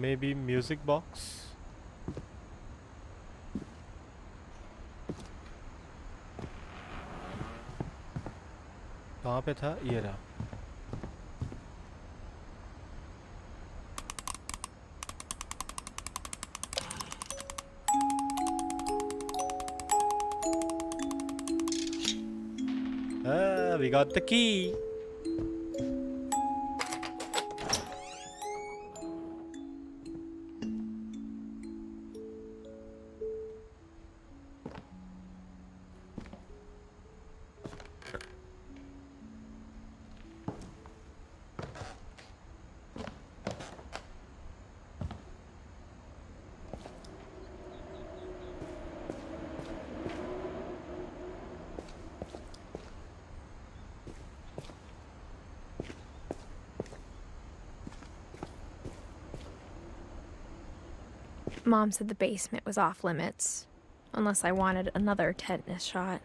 Maybe music box. कहाँ पे था? ये रहा. we got the key. Mom said the basement was off limits, unless I wanted another tetanus shot.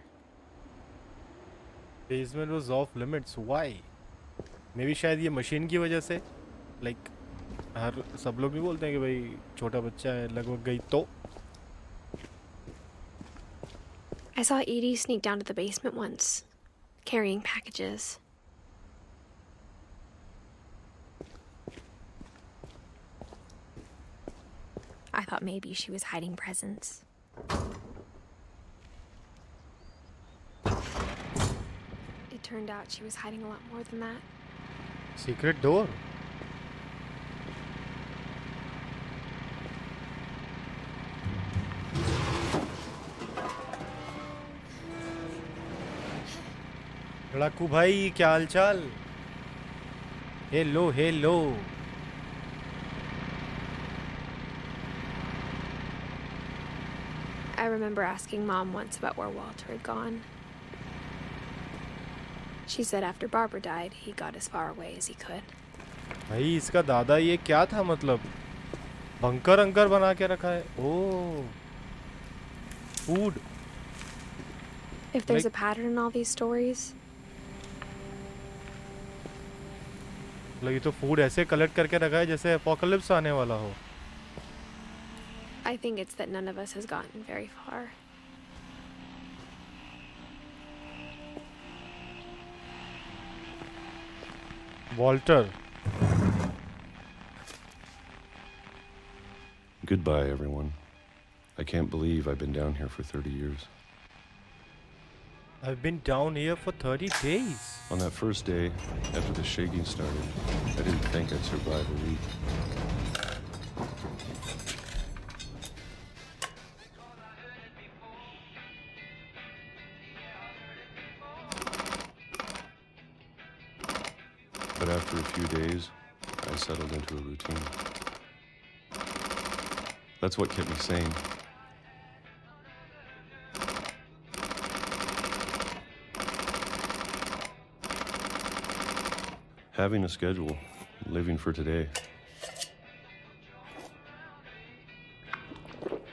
Basement was off limits. Why? Maybe शायद ये machine की वजह से, like हर सब लोग भी बोलते हैं कि भाई छोटा बच्चा है, लगभग गई तो. I saw Edie sneak down to the basement once, carrying packages. I thought maybe she was hiding presents. It turned out she was hiding a lot more than that. Secret door. लड़ाकू भाई क्या हालचाल? Hello hello. I remember asking Mom once about where Walter had gone. She said after Barbara died, he got as far away as he could. भाई इसका दादा ये क्या था मतलब? बंकर अंकर बना के रखा है. ओह. Food. If there's a pattern in all these stories, मतलब ये तो फूड ऐसे कलेक्ट करके रखा है जैसे अपोकलिप्स आने वाला हो. I think it's that none of us has gotten very far. Walter. Goodbye, everyone. I can't believe I've been down here for 30 years. I've been down here for 30 days. On that first day, after the shaking started, I didn't think I'd survive a week. But after a few days, I settled into a routine. That's what kept me sane. Having a schedule, living for today.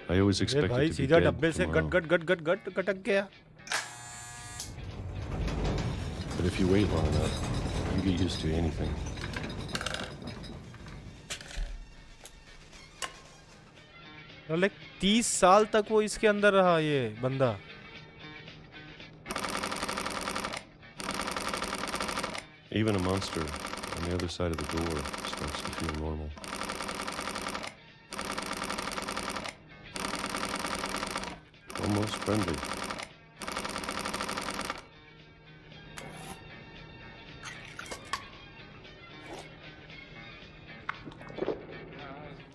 I always ये expected भाई to be सीधा dead डब्बे से tomorrow. गट गट गट गट गट कटक गया. But if you wait long enough, you get used to anything. Like 30 साल तक वो इसके अंदर रहा ये बंदा. Even a monster on the other side of the door starts to feel normal. Almost friendly.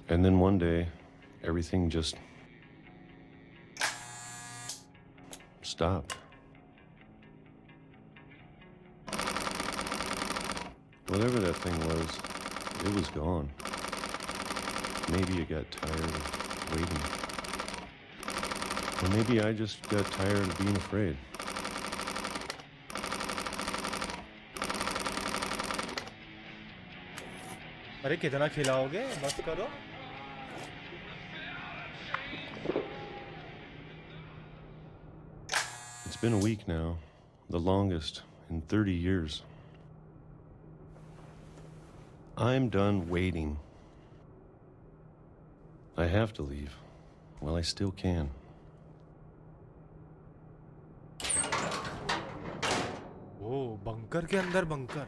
And then one day, everything just stopped. Whatever that thing was, it was gone. Maybe it got tired of waiting. Or maybe I just got tired of being afraid. अरे कितना खिलाओगे? मत करो. It's been a week now, the longest in 30 years. I'm done waiting. I have to leave while I still can. Oh bunker के अंदर bunker.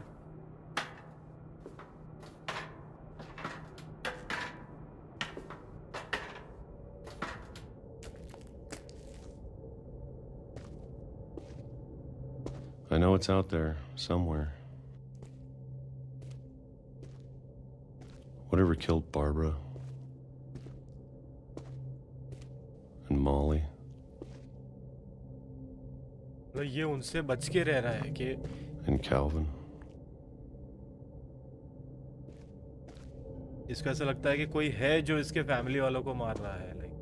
I know it's out there somewhere. Whatever killed Barbara and Molly. ये उनसे बच के रह रहा है कि And Calvin. इसको ऐसा लगता है कि कोई है जो इसके फैमिली वालों को मार रहा है, लाइक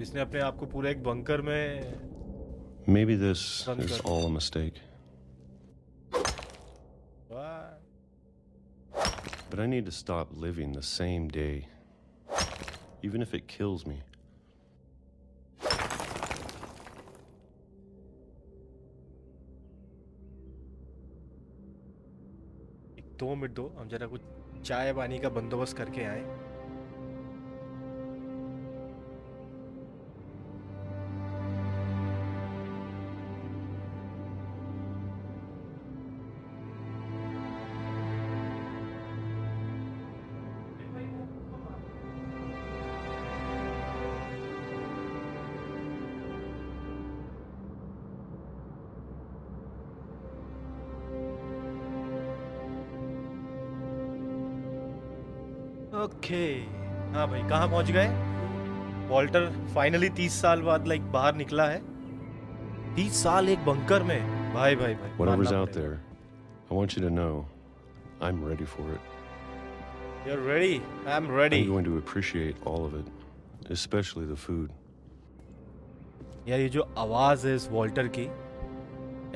इसने अपने आप को पूरा एक बंकर में Maybe this is all a mistake. But I need to stop living the same day, even if it kills me. एक 2 मिनट दो, हम जरा कुछ चाय पानी का बंदोबस्त करके आए. ओके, हाँ भाई, कहाँ पहुँच गए? वॉल्टर फाइनली 30 साल बाद लाइक बाहर निकला है. 30 साल एक बंकर में. भाई भाई भाई, Whatever's out there, I want you to know I'm ready for it. You're ready? I'm ready. I'm going to appreciate all of it, especially the food. यार ये जो आवाज़ है इस वॉल्टर की,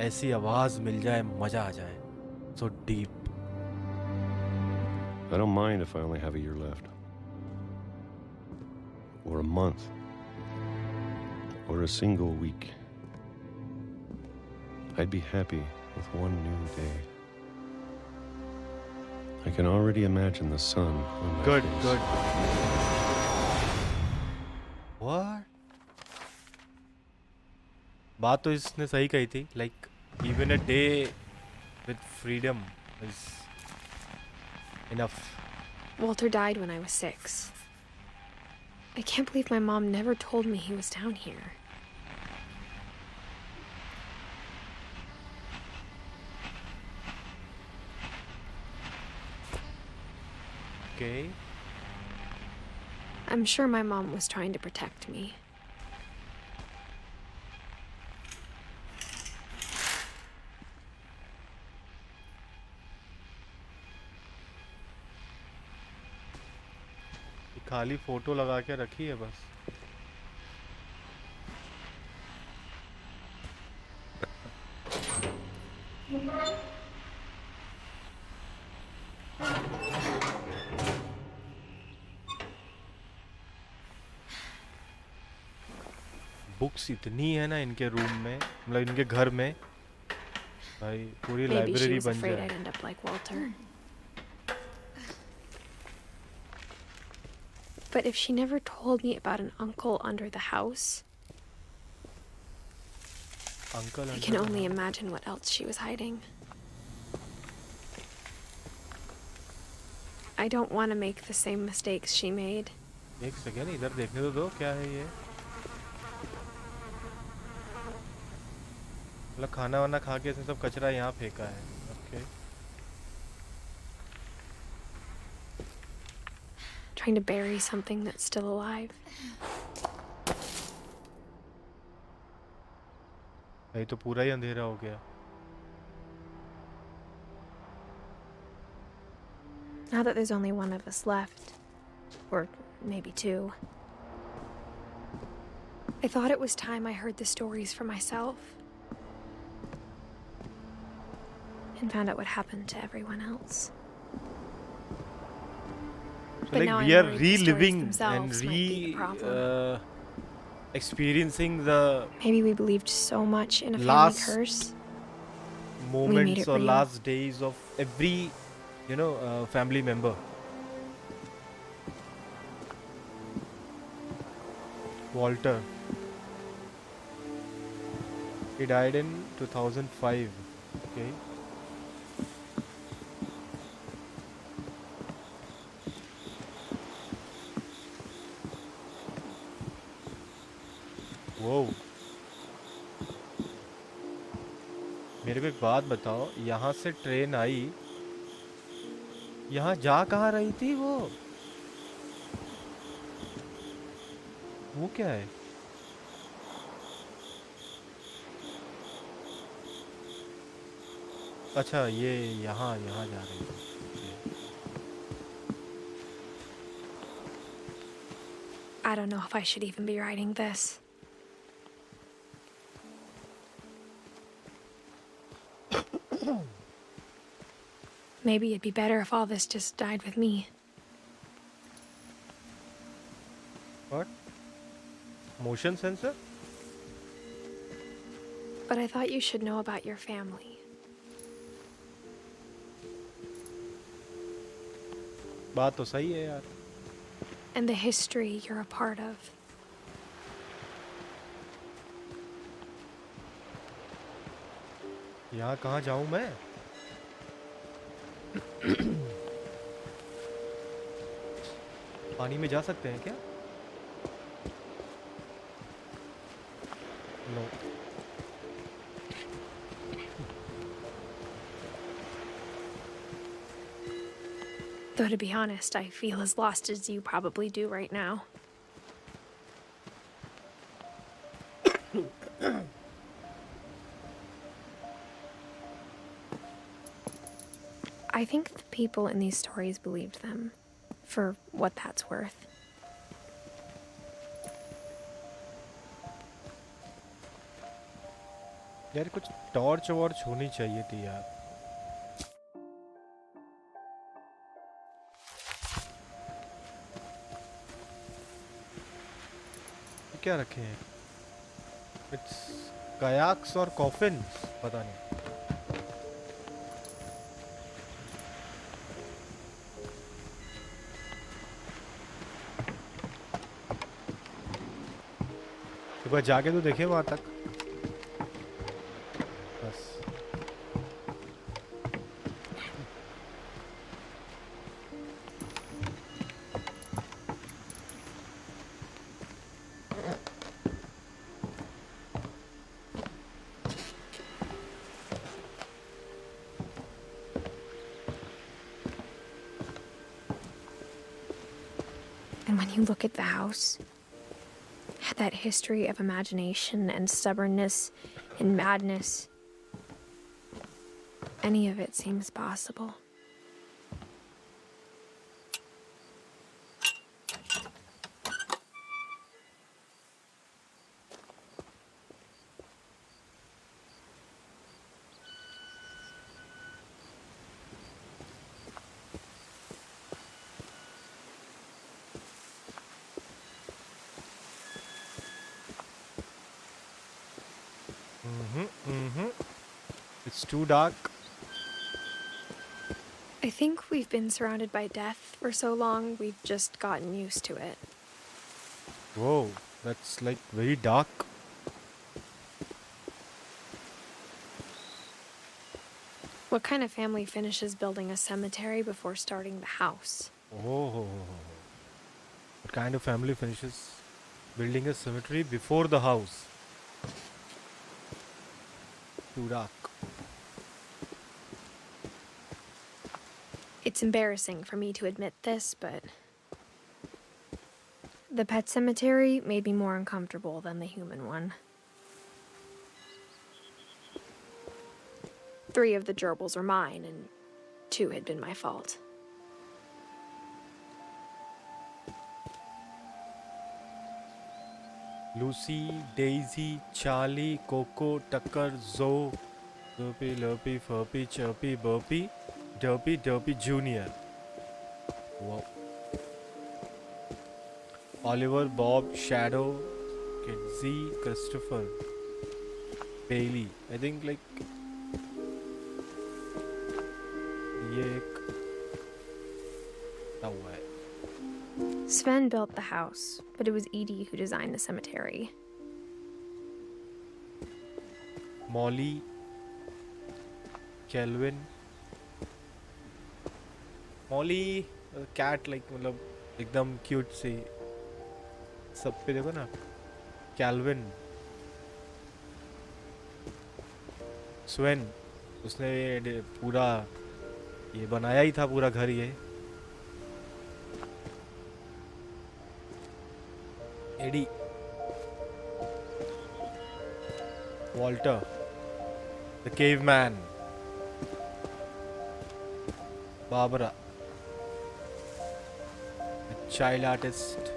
ऐसी आवाज़ मिल जाए मज़ा आ जाए. So deep. I don't mind if I only have a year left. Or a month. Or a single week. I'd be happy with one new day. I can already imagine the sun on my Good, face. good. What? बात तो इसने सही कही थी. Like even a day with freedom is enough. Walter died when I was 6. I can't believe my mom never told me he was down here. Okay. I'm sure my mom was trying to protect me. खाली photo लगा के रखी है बस. Books इतनी है ना इनके रूम में, मतलब इनके घर में, भाई पूरी Maybe she लाइब्रेरी was बन afraid जाए. I'd end up like Walter. But if she never told me about an uncle under the house, uncle I can only imagine what else she was hiding. I don't want to make the same mistakes she made. एक second इधर देखने तो दो, क्या है ये? मतलब खाना वाना खा के इसने सब कचरा यहाँ फेंका है. Okay. Trying to bury something that's still alive. भाई तो पूरा ही अंधेरा हो गया. Now that there's only one of us left, or maybe 2, I thought it was time I heard the stories for myself and found out what happened to everyone else. So like now we I'm are worried the stories reliving and themselves might be the problem. experiencing the Maybe we believed so much in a family last curse. moments it or real. last days of every, family member. Walter. He died in 2005. Okay. Whoa. मेरे को एक बात बताओ, यहाँ से train आई, यहाँ जा कहाँ रही थी वो क्या है? अच्छा, ये यहाँ यहाँ जा रही थी। I don't know if I should even be writing this. Maybe it'd be better if all this just died with me. What? Motion sensor? But I thought you should know about your family. बात तो सही है यार। And the history you're a part of. यहाँ कहाँ जाऊँ मैं? पानी में जा सकते हैं क्या? No. Though to be honest, I feel as lost as you probably do right now. I think the people in these stories believed them, for what that's worth. यार कुछ टॉर्च वॉर्च होनी चाहिए थी यार। क्या रखे हैं? इट्स कयाक्स और कॉफिन्स, पता नहीं। एक बार जाके तो देखे वहां तक। बस And when you look at the house, that history of imagination and stubbornness and madness, any of it seems possible. It's too dark. I think we've been surrounded by death for so long, we've just gotten used to it. Whoa, that's like very dark. What kind of family finishes building a cemetery before starting the house? Oh, what kind of family finishes building a cemetery before the house? Too dark. It's embarrassing for me to admit this, but the pet cemetery made me more uncomfortable than the human one. 3 of the gerbils are mine, and 2 had been my fault. Lucy, Daisy, Charlie, Coco, Tucker, Zoe, Derpy, Lurpy, Furpy, Chirpy, Burpy, Derpy, Derpy Jr. Wow. Oliver, Bob, Shadow, Kidsy, Christopher, Bailey. I think like ये एक हुआ है. Sven built the house, but it was Edie who designed the cemetery. Molly, Kelvin, Molly, cat like मतलब एकदम cute सी. सब पे देखो ना. Calvin, Sven, उसने पूरा ये बनाया ही था, पूरा घर ये। Edie, Walter, the caveman, Barbara, a child artist.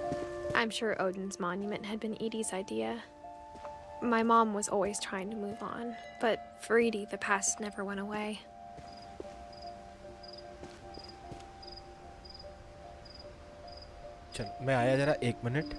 I'm sure Odin's monument had been Edie's idea. My mom was always trying to move on, but for Edie, the past never went away. चल मैं आया जरा 1 minute.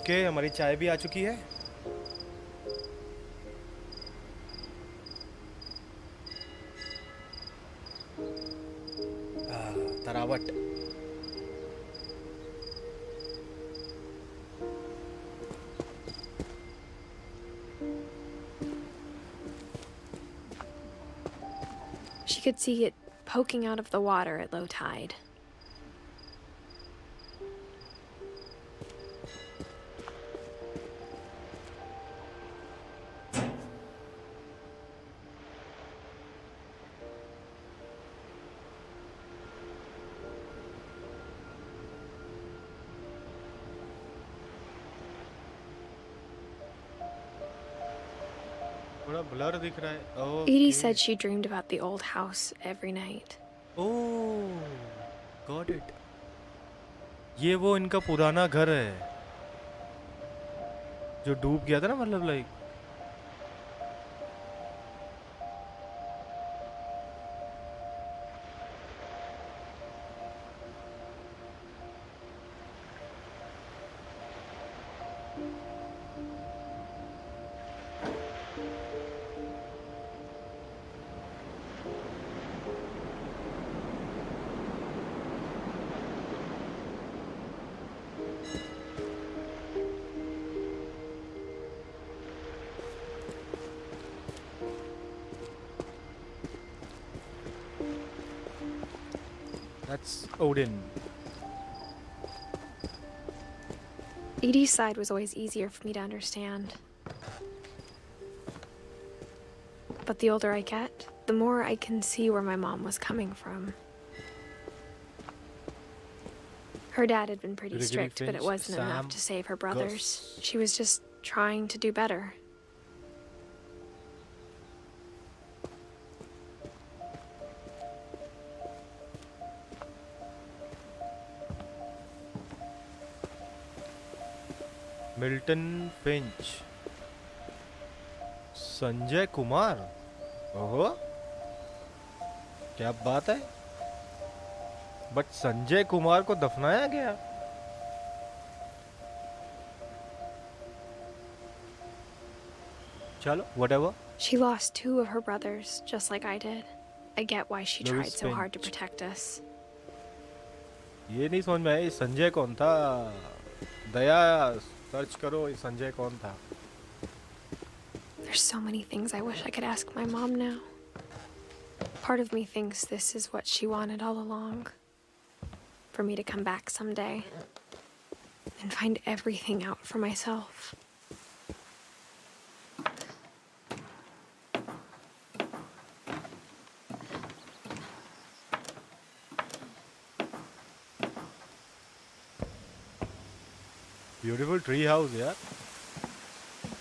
Okay, हमारी चाय भी आ चुकी है। तरावट। She could see it poking out of the water at low tide. थोड़ा ब्लर दिख रहा है। Edie said she dreamed about the old house every night. Oh, got it. ये वो इनका पुराना घर है जो डूब गया था ना, मतलब like. That's Odin. Edie's side was always easier for me to understand. But the older I get, the more I can see where my mom was coming from. Her dad had been pretty strict, but it wasn't enough to save her brothers. She was just trying to do better. Milton Finch, Sanjay Kumar. ओहो, क्या बात है। But Sanjay Kumar को दफनाया गया। चलो, whatever. She lost 2 of her brothers, just like I did. I get why she tried so hard to protect us. ये नहीं समझ में आया, संजय कौन था? दया सर्च करो, ये संजय कौन था? There's so many things I wish I could ask my mom now. Part of me thinks this is what she wanted all along. For me to come back someday. and find everything out for myself. Beautiful tree house यार.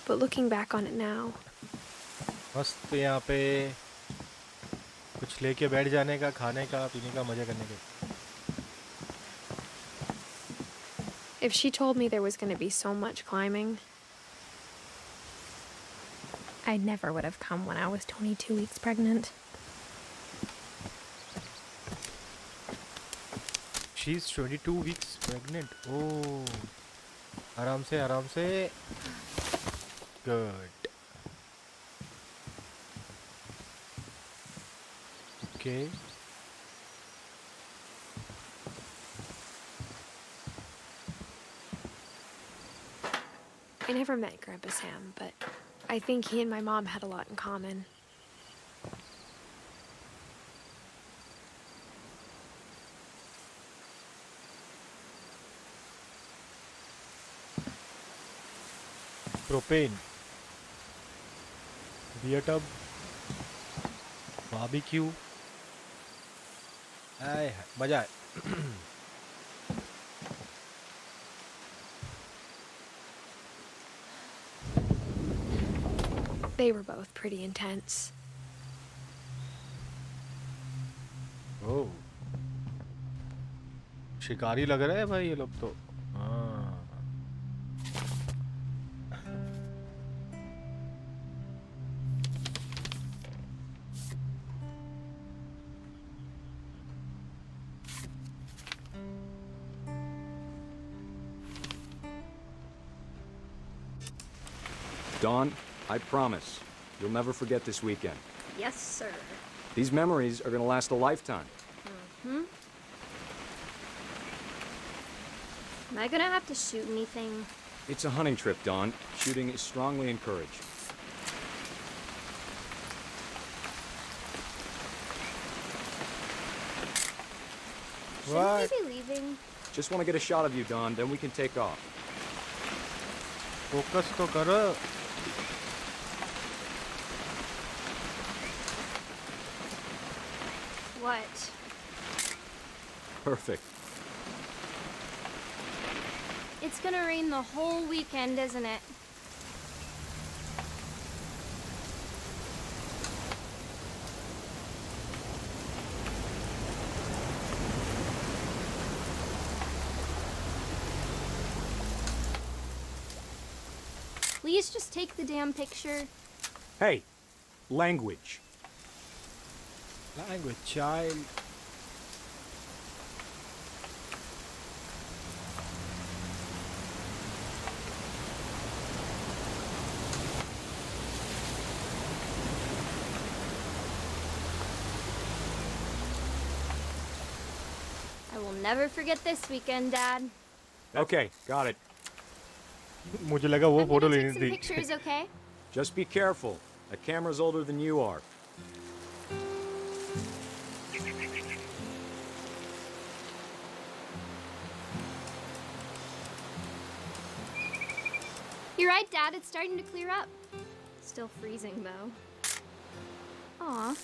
But looking back on it now, मस्त यहाँ पे कुछ लेके बैठ जाने का, खाने का, पीने का, मजे करने के. if she told me there was going to be so much climbing, I never would have come when I was 22 weeks pregnant. She's 22 weeks pregnant. Oh, आराम से, आराम से. Good. Okay. I never met Grandpa Sam, but I think he and my mom had a lot in common. Propane. Beer tub. Barbecue. आए मजा है. They were both pretty intense. Oh. शिकारी लग रहा है भाई ये लोग तो. हाँ. Dawn, I promise, you'll never forget this weekend. Yes, sir. These memories are gonna last a lifetime. Am I gonna have to shoot anything? It's a hunting trip, Dawn. Shooting is strongly encouraged. Shouldn't we be leaving? Just want to get a shot of you, Dawn, then we can take off. Focus तो करो. What? Perfect. It's gonna rain the whole weekend, isn't it? Please just take the damn picture. Hey, language. Language, child. I will never forget this weekend, Dad. Okay, got it. मुझे लगा वो I'm photo gonna लेनी take some थी. pictures, okay? Just be careful. That camera's older than you are. You're right, Dad. It's starting to clear up. Still freezing, though. Aw.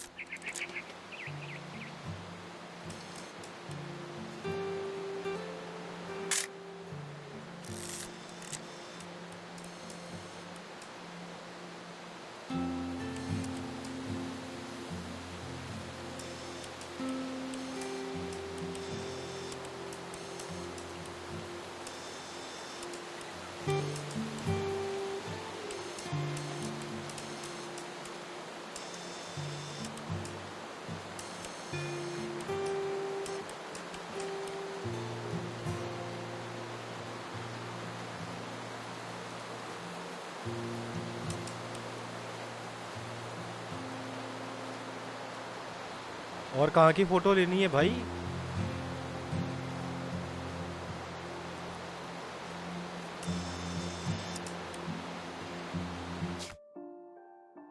और कहाँ की photo लेनी है भाई?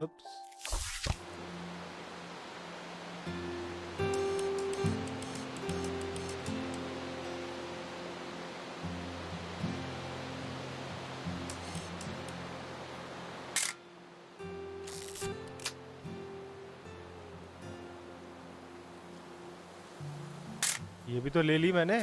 Oops. ये भी तो ले ली मैंने।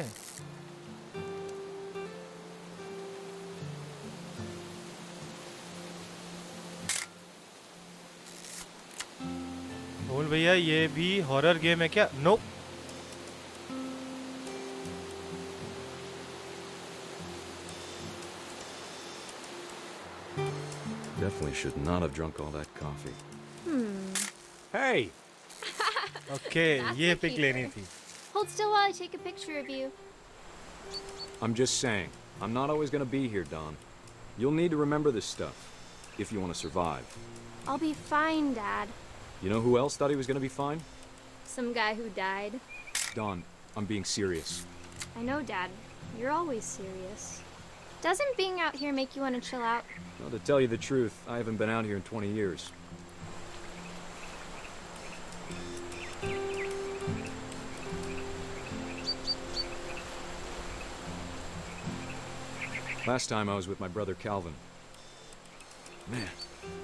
बोल भैया ये भी हॉरर गेम है क्या? No. Definitely should not have drunk all that coffee. Hey! Okay That's ये a पिक लेनी keeper. थी। Hold still while I take a picture of you. I'm just saying, I'm not always gonna be here, Don. You'll need to remember this stuff, if you want to survive. I'll be fine, Dad. You know who else thought he was gonna be fine? Some guy who died. Don, I'm being serious. I know, Dad. You're always serious. Doesn't being out here make you want to chill out? Well, to tell you the truth, I haven't been out here in 20 years. Last time I was with my brother Calvin. Man,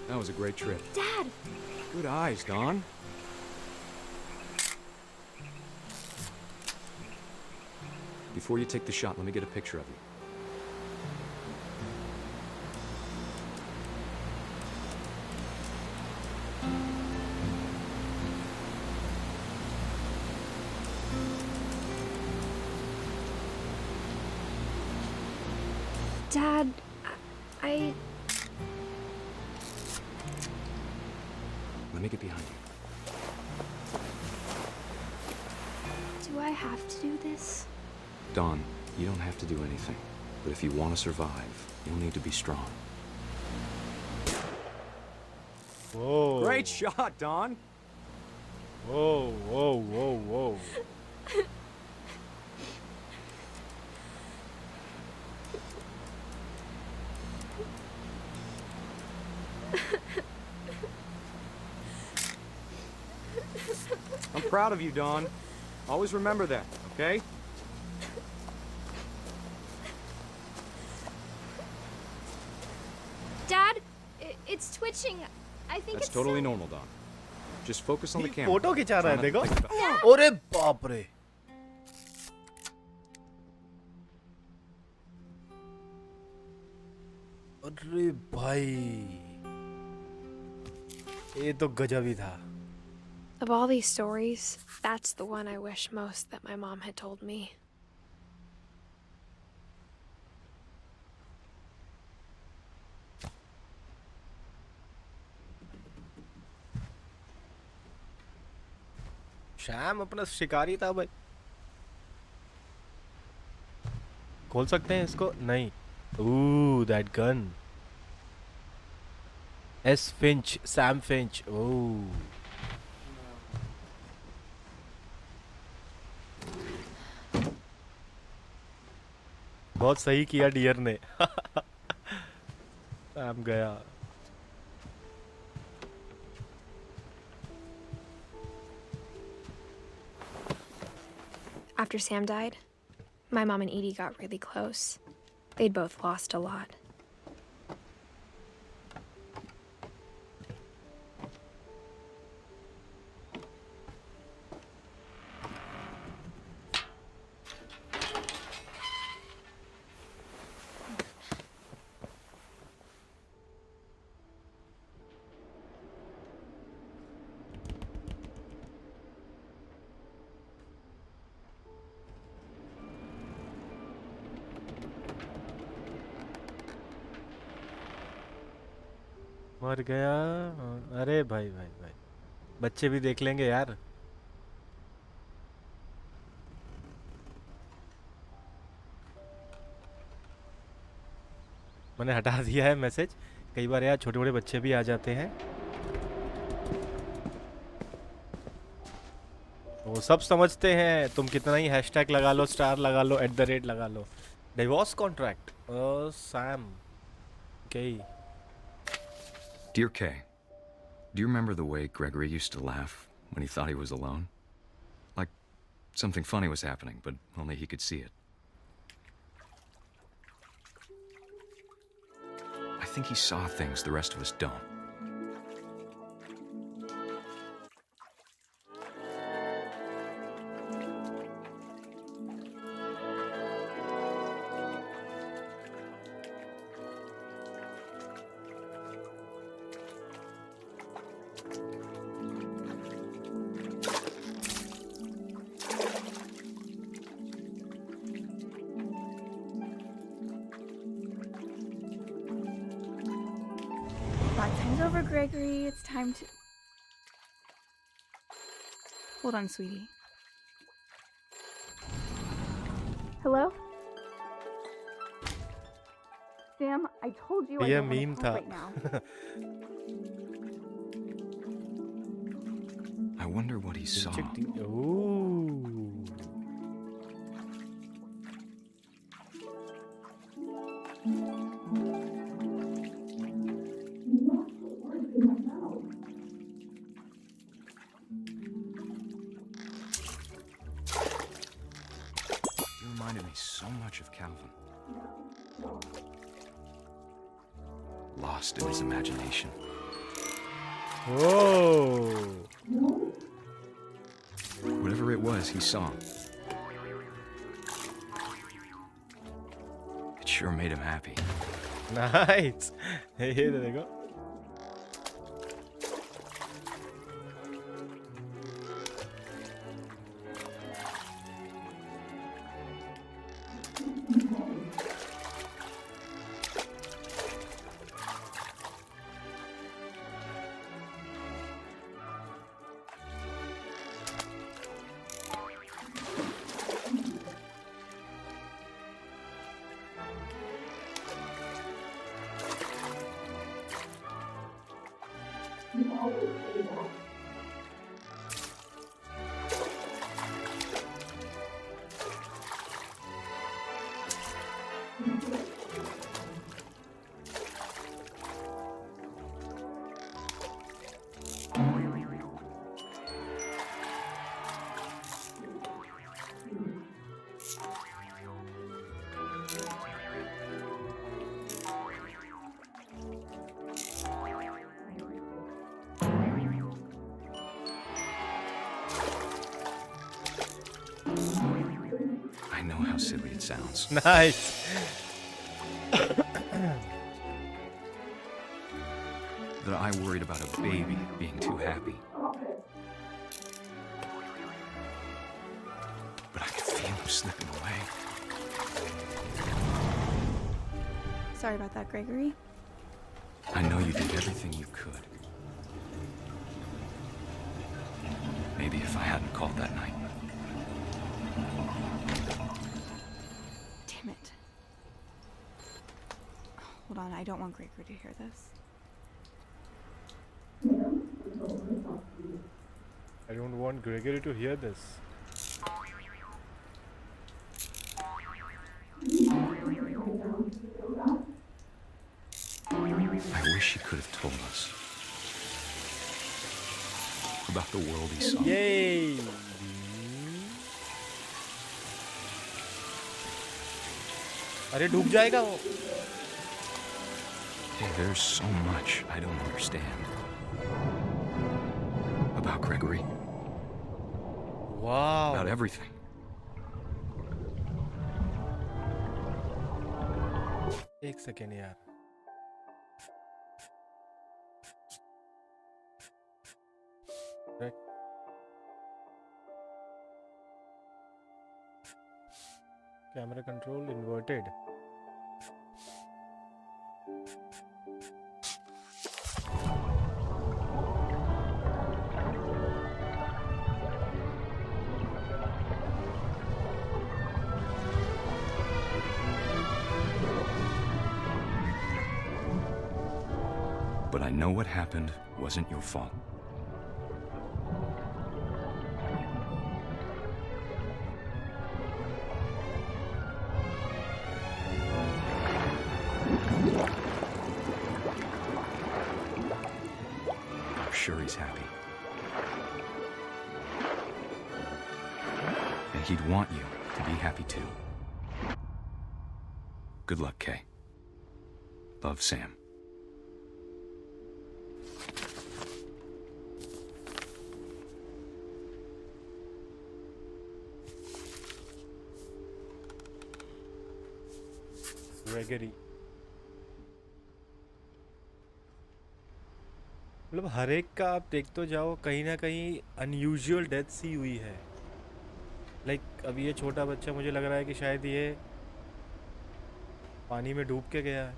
that was a great trip. Dad! Good eyes, Don. Before you take the shot, let me get a picture of you. Dad, I... Let me get behind you. Do I have to do this? Don, you don't have to do anything. But if you want to survive, you'll need to be strong. Whoa. Great shot, Don. Whoa, whoa, whoa, whoa. I'm proud of you, Don. Always remember that, okay? Dad, it's twitching. I think That's it's totally normal, Don. Just focus on the camera. Photo खिंचा रहा है Try not देखो। to think about- अरे बाप रे। अरे भाई ये तो गजब ही था। Of all these stories, that's the one I wish most that my mom had told me. Shyam अपना शिकारी था भाई। खोल सकते हैं इसको? नहीं। Ooh, that gun. S. Finch, Sam Finch. Ooh. बहुत सही किया डियर ने। सैम गया। After Sam died, my mom and Edie got really close. They'd both lost a lot. मर गया। अरे भाई भाई भाई बच्चे भी देख लेंगे यार। मैंने हटा दिया है मैसेज। कई बार यार छोटे बड़े बच्चे भी आ जाते हैं। वो सब समझते हैं। तुम कितना ही हैशटैग लगा लो, स्टार लगा लो, @ लगा लो। Divorce contract. Sam okay. Dear Kay, do you remember the way Gregory used to laugh when he thought he was alone? Like something funny was happening, but only he could see it. I think he saw things the rest of us don't. Gregory, it's time to... Hold on, sweetie. Hello? Sam, I told you I ये don't want meme to था talk right now. I wonder what he saw. Ooh. He reminded me so much of Calvin. Lost in his imagination. Whoa. Whatever it was he saw. It sure made him happy. Nice. ये देखो. I know how silly it sounds. Nice. That I worried about a baby being too happy. But I could feel him slipping away. Sorry about that, Gregory. I know you did everything you could. Maybe if I hadn't called that night. Damn it. Hold on, I don't want Gregory to hear this. I don't want Gregory to hear this. I wish he could have told us about the world he saw. Yay! अरे डूब जाएगा वो. Hey, there's so much I don't understand about Gregory. Wow. About everything. एक second यार. Camera control inverted. But I know what happened wasn't your fault. I'm sure he's happy. And he'd want you to be happy too. Good luck, Kay. Love, Sam. Gregory. मतलब हर एक का आप देख तो जाओ कहीं ना कहीं अनयूजुअल डेथ्स ही हुई है. लाइक अभी ये छोटा बच्चा मुझे लग रहा है कि शायद ये पानी में डूब के गया है.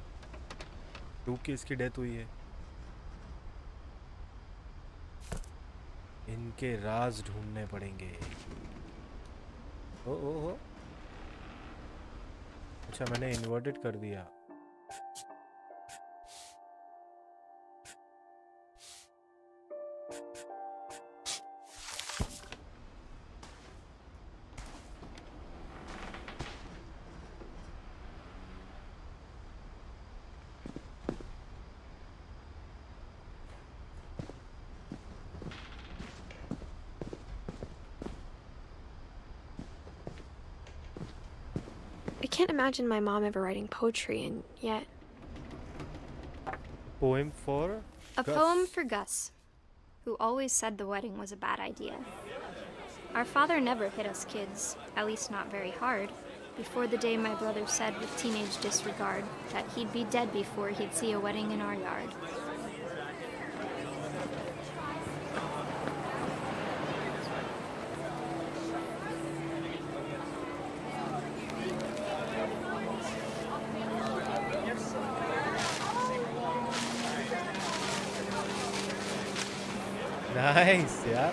डूब के इसकी डेथ हुई है. इनके राज ढूंढने पड़ेंगे। ओ अच्छा मैंने इन्वर्टेड कर दिया। I can't imagine my mom ever writing poetry, and yet... Poem for A Gus. poem for Gus, who always said the wedding was a bad idea. Our father never hit us kids, at least not very hard, before the day my brother said with teenage disregard that he'd be dead before he'd see a wedding in our yard. Nice, yeah.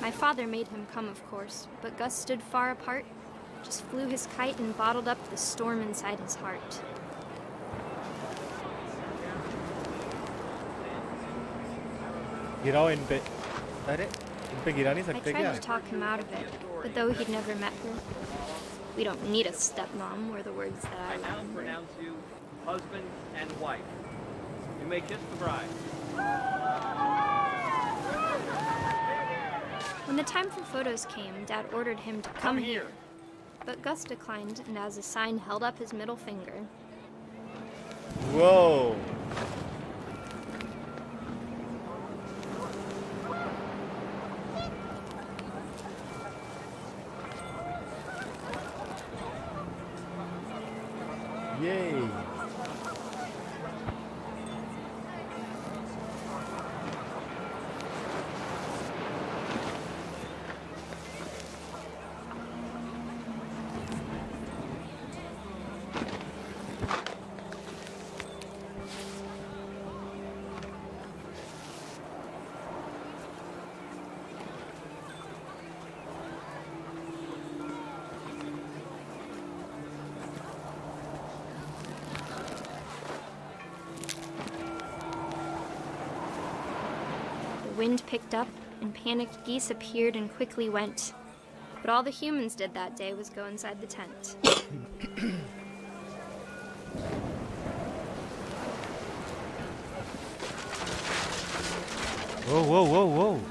My father made him come, of course, but Gus stood far apart, just flew his kite and bottled up the storm inside his heart. गिराओ इन पे। अरे इन पे गिरा नहीं I सकते tried क्या? to talk him out of it, but though he'd never met her, we don't need a stepmom were the words that I I now remember. pronounce you husband and wife. You may kiss the bride. When the time for photos came, Dad ordered him to come here. But Gus declined and as a sign held up his middle finger. Whoa. Yay. The wind picked up, and panicked geese appeared and quickly went. But all the humans did that day was go inside the tent. Whoa, whoa, whoa, whoa.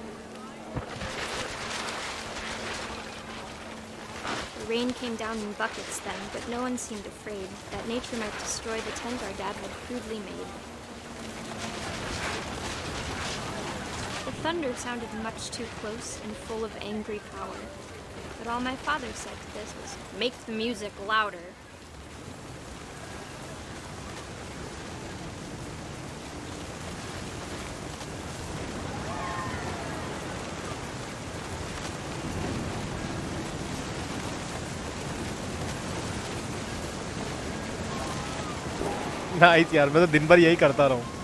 The rain came down in buckets then, but no one seemed afraid that nature might destroy the tent our dad had crudely made. The thunder sounded much too close and full of angry power. But all my father said to this was, "Make the music louder." Nice यार, मैं तो दिन भर यही करता रहूं।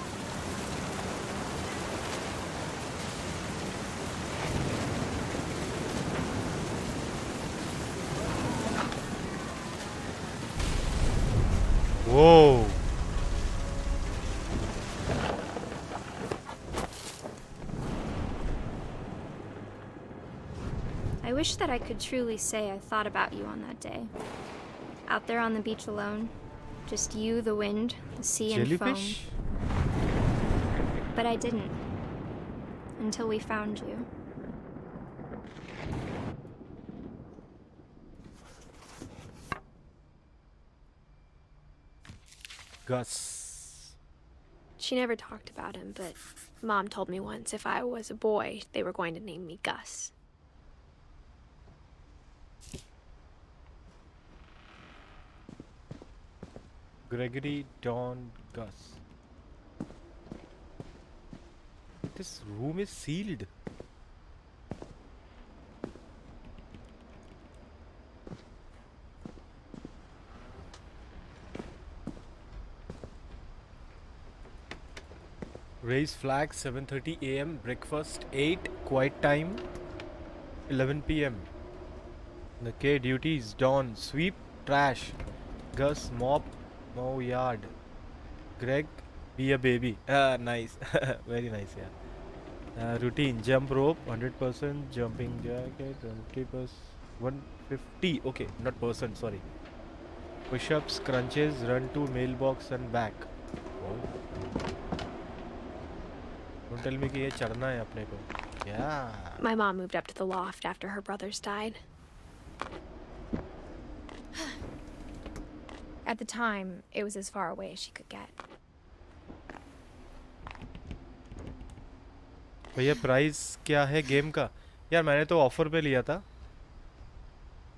Whoa. I wish that I could truly say I thought about you on that day. Out there on the beach alone, just you, the wind, the sea, and Jellyfish? foam. But I didn't. Until we found you. Gus. She never talked about him, but Mom told me once if I was a boy, they were going to name me Gus. Gregory Don Gus. This room is sealed. Raise flag 7:30 a.m. Breakfast 8. Quiet time 11 p.m. Okay, duties Dawn sweep trash. Gus mop mow yard. Greg be a baby. Nice. Very nice, yeah. Routine jump rope 100%, jumping jacket 20%, 150. Okay, not percent, sorry. Push-ups, crunches, run to mailbox and back. Wow. Don't tell me कि ये चढ़ना है अपने को. Yeah. My mom moved up to the loft after her brothers died. At the time, it was as far away as she could get. भैया price क्या है game का? यार मैंने तो ऑफर पे लिया था.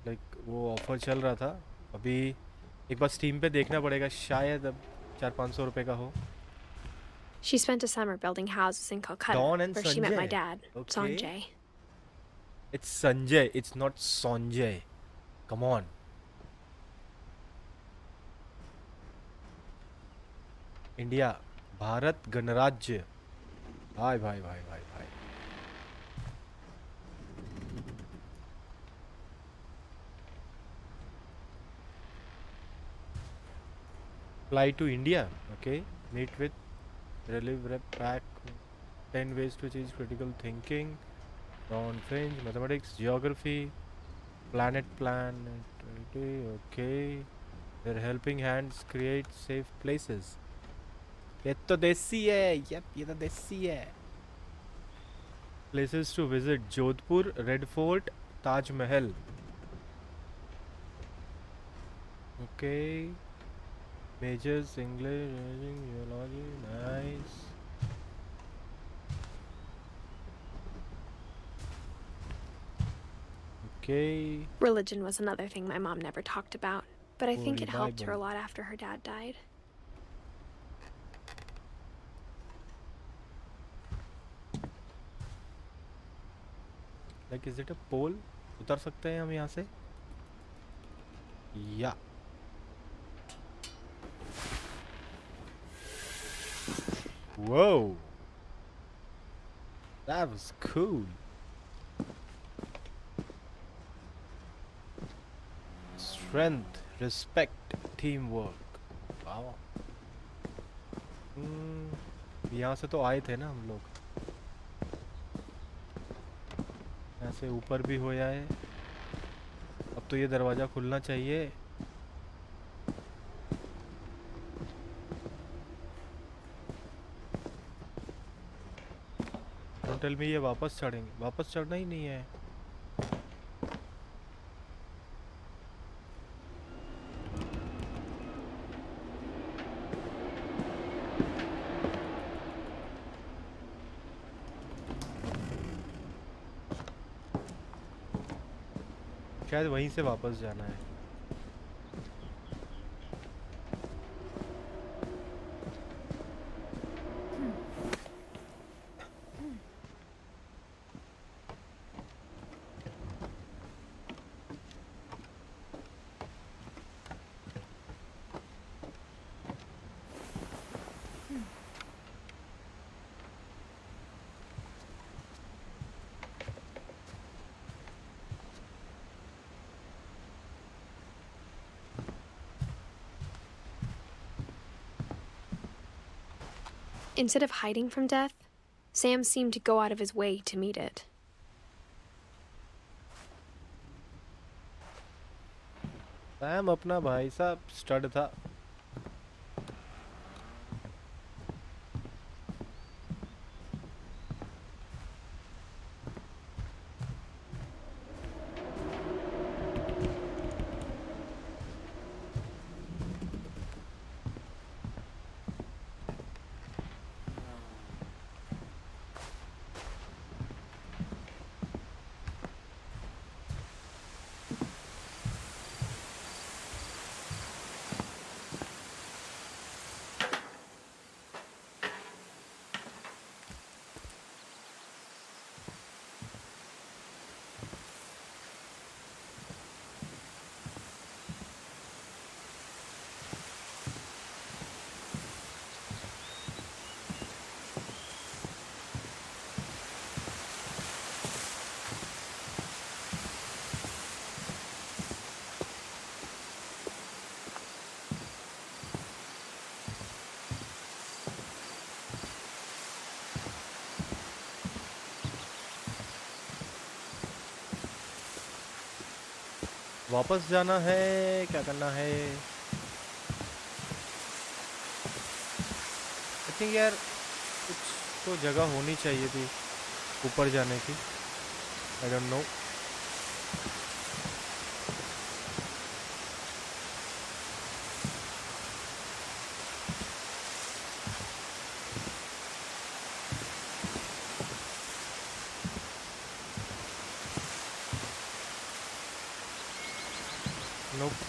लाइक वो ऑफर चल रहा था. अभी एक बार स्टीम पे देखना पड़ेगा, शायद अब 400-500 रुपए का हो. She spent a summer building houses in Calcutta, Dawn and where she met my Sanjay. dad, Okay. Sanjay. It's Sanjay, it's not Sanjay. Come on. India, Bharat गणराज्य. भाई भाई भाई भाई भाई. Fly to India. Okay. Meet with relive rep pack. 10 ways to change critical thinking. Dawn Finch, mathematics, geography, planet plan. Okay. Their helping hands create safe places. ये तो देसी है. Yep, ये तो देसी है. Places to visit: Jodhpur, Red Fort, Taj Mahal. Okay. Majors, English, geology, nice. Okay. Religion was another thing my mom never talked about, but I think Holy it helped her a Bible. lot after her dad died. Like, is it a pole? उतर सकते हैं हम यहाँ से? Yeah. Whoa. That was cool. Strength, respect, teamwork. Wow. यहाँ से तो आए थे ना हम लोग. ऐसे ऊपर भी हो जाए. अब तो ये दरवाजा खुलना चाहिए. Don't tell me ये वापस चढ़ेंगे. वापस चढ़ना ही नहीं है. शायद वहीं से वापस जाना है. Instead of hiding from death, Sam seemed to go out of his way to meet it. Sam अपना भाई साहब स्टड था. वापस जाना है, क्या करना है? आई थिंक यार कुछ तो जगह होनी चाहिए थी ऊपर जाने की. I don't know. Nope.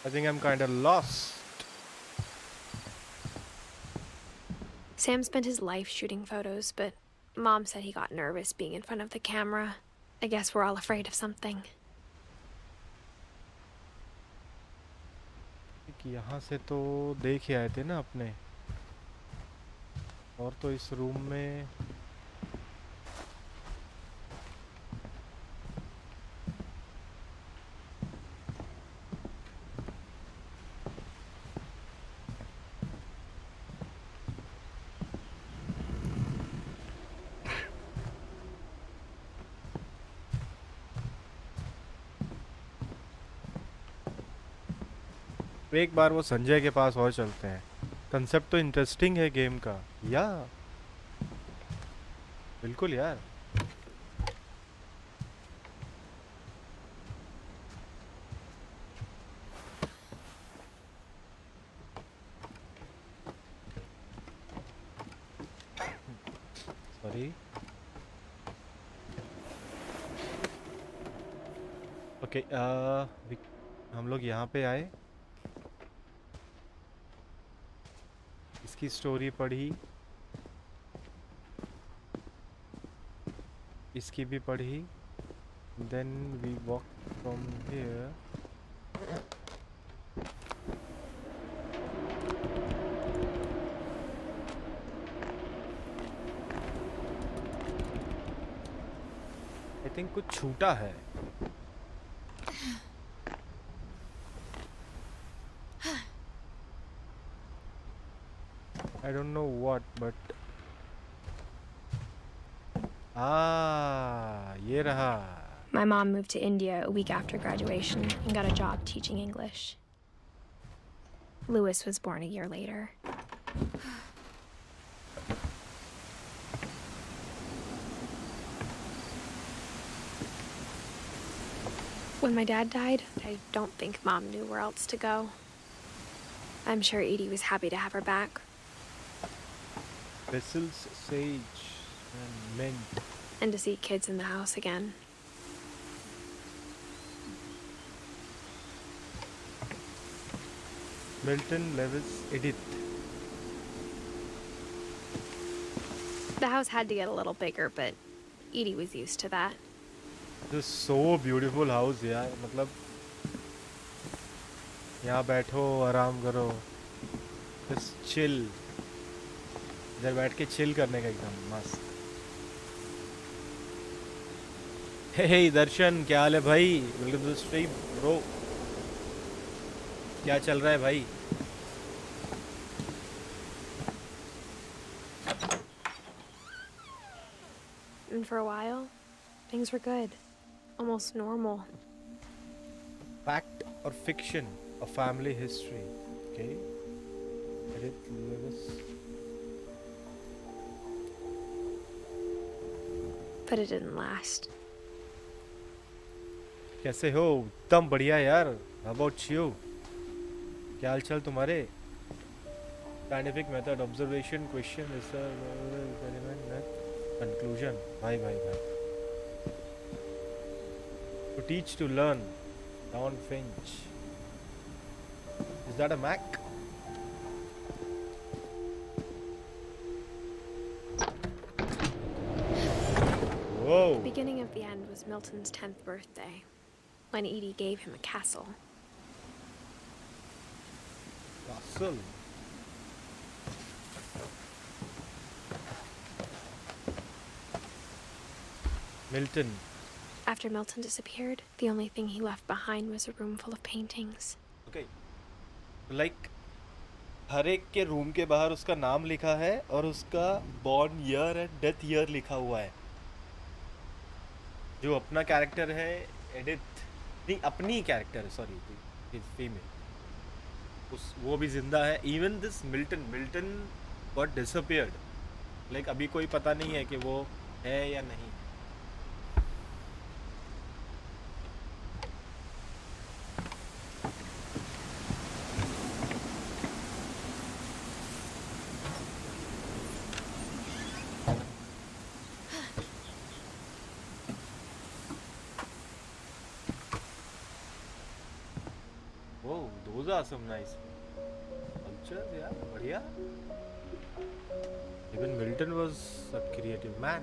I think I'm kind of lost. Sam spent his life shooting photos, but Mom said he got nervous being in front of the camera. I guess we're all afraid of something. यहाँ से तो देख ही आए थे ना अपने. और तो इस रूम में एक बार वो संजय के पास और चलते हैं. कंसेप्ट तो इंटरेस्टिंग है गेम का. या बिल्कुल यार. सॉरी. ओके, हम लोग यहाँ पे आए. इसकी स्टोरी पढ़ी, इसकी भी पढ़ी. Then we walk from here. I think कुछ छूटा है. I don't know what, but ये रहा. My mom moved to India a week after graduation and got a job teaching English. Louis was born a year later. When my dad died, I don't think Mom knew where else to go. I'm sure Edie was happy to have her back. Vessels, sage, and mint. And to see kids in the house again. Milton Lewis Edith. The house had to get a little bigger, but Edie was used to that. This is so beautiful house यार. मतलब यहाँ बैठो, आराम करो, just chill. इधर बैठ के chill करने का एकदम मस्त. हे दर्शन, क्या हाल है भाई? Welcome to the stream bro. क्या चल रहा है भाई? And for a while, things were good. Almost normal. Fact or fiction? A family history. Okay. Edith Lewis. But it didn't last. कैसे हो? एकदम बढ़िया यार. How about you? क्या हालचाल तुम्हारे? Scientific method, observation, question, research, experiment, conclusion. भाई. To teach, to learn. Don Finch. Is that a Mac? Whoa. The beginning of the end was Milton's 10th birthday, when Edie gave him a castle. Castle. Milton. After Milton disappeared, the only thing he left behind was a room full of paintings. Okay. Like हर एक के room के बाहर उसका नाम लिखा है और उसका born year and death year लिखा हुआ है. जो अपना कैरेक्टर है एडिथ, नहीं अपनी कैरेक्टर, सॉरी, फीमेल, उस वो भी जिंदा है. Even this Milton got disappeared. Like अभी कोई पता नहीं है कि वो है या नहीं. Whoa, those are some nice sculptures, yeah, बढ़िया. Even Milton was a creative man.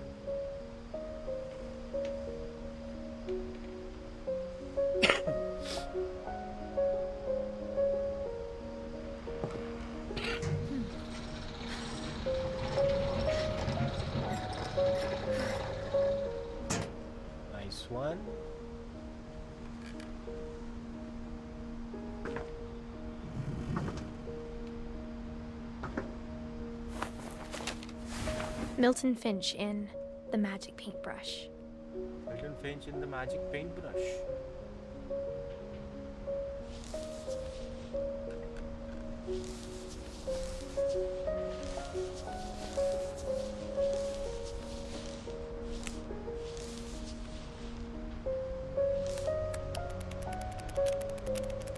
Nice one. Milton Finch in The Magic Paintbrush. Milton Finch in The Magic Paintbrush.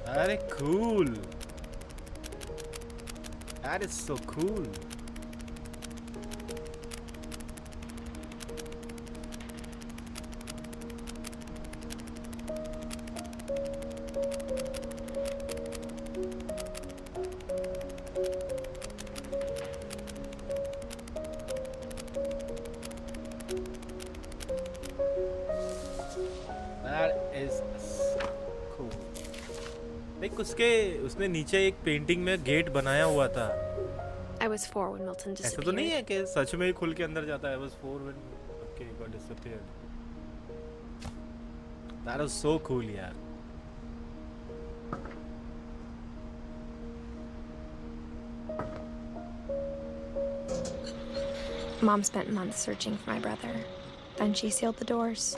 Very cool. That is so cool. उसने नीचे एक painting में gate बनाया हुआ था. I was 4 when Milton disappeared. ऐसा तो नहीं है कि सच में ही खुल के अंदर जाता है. I was 4 when okay got disappeared. That was so cool यार. Mom spent months searching for my brother. Then she sealed the doors.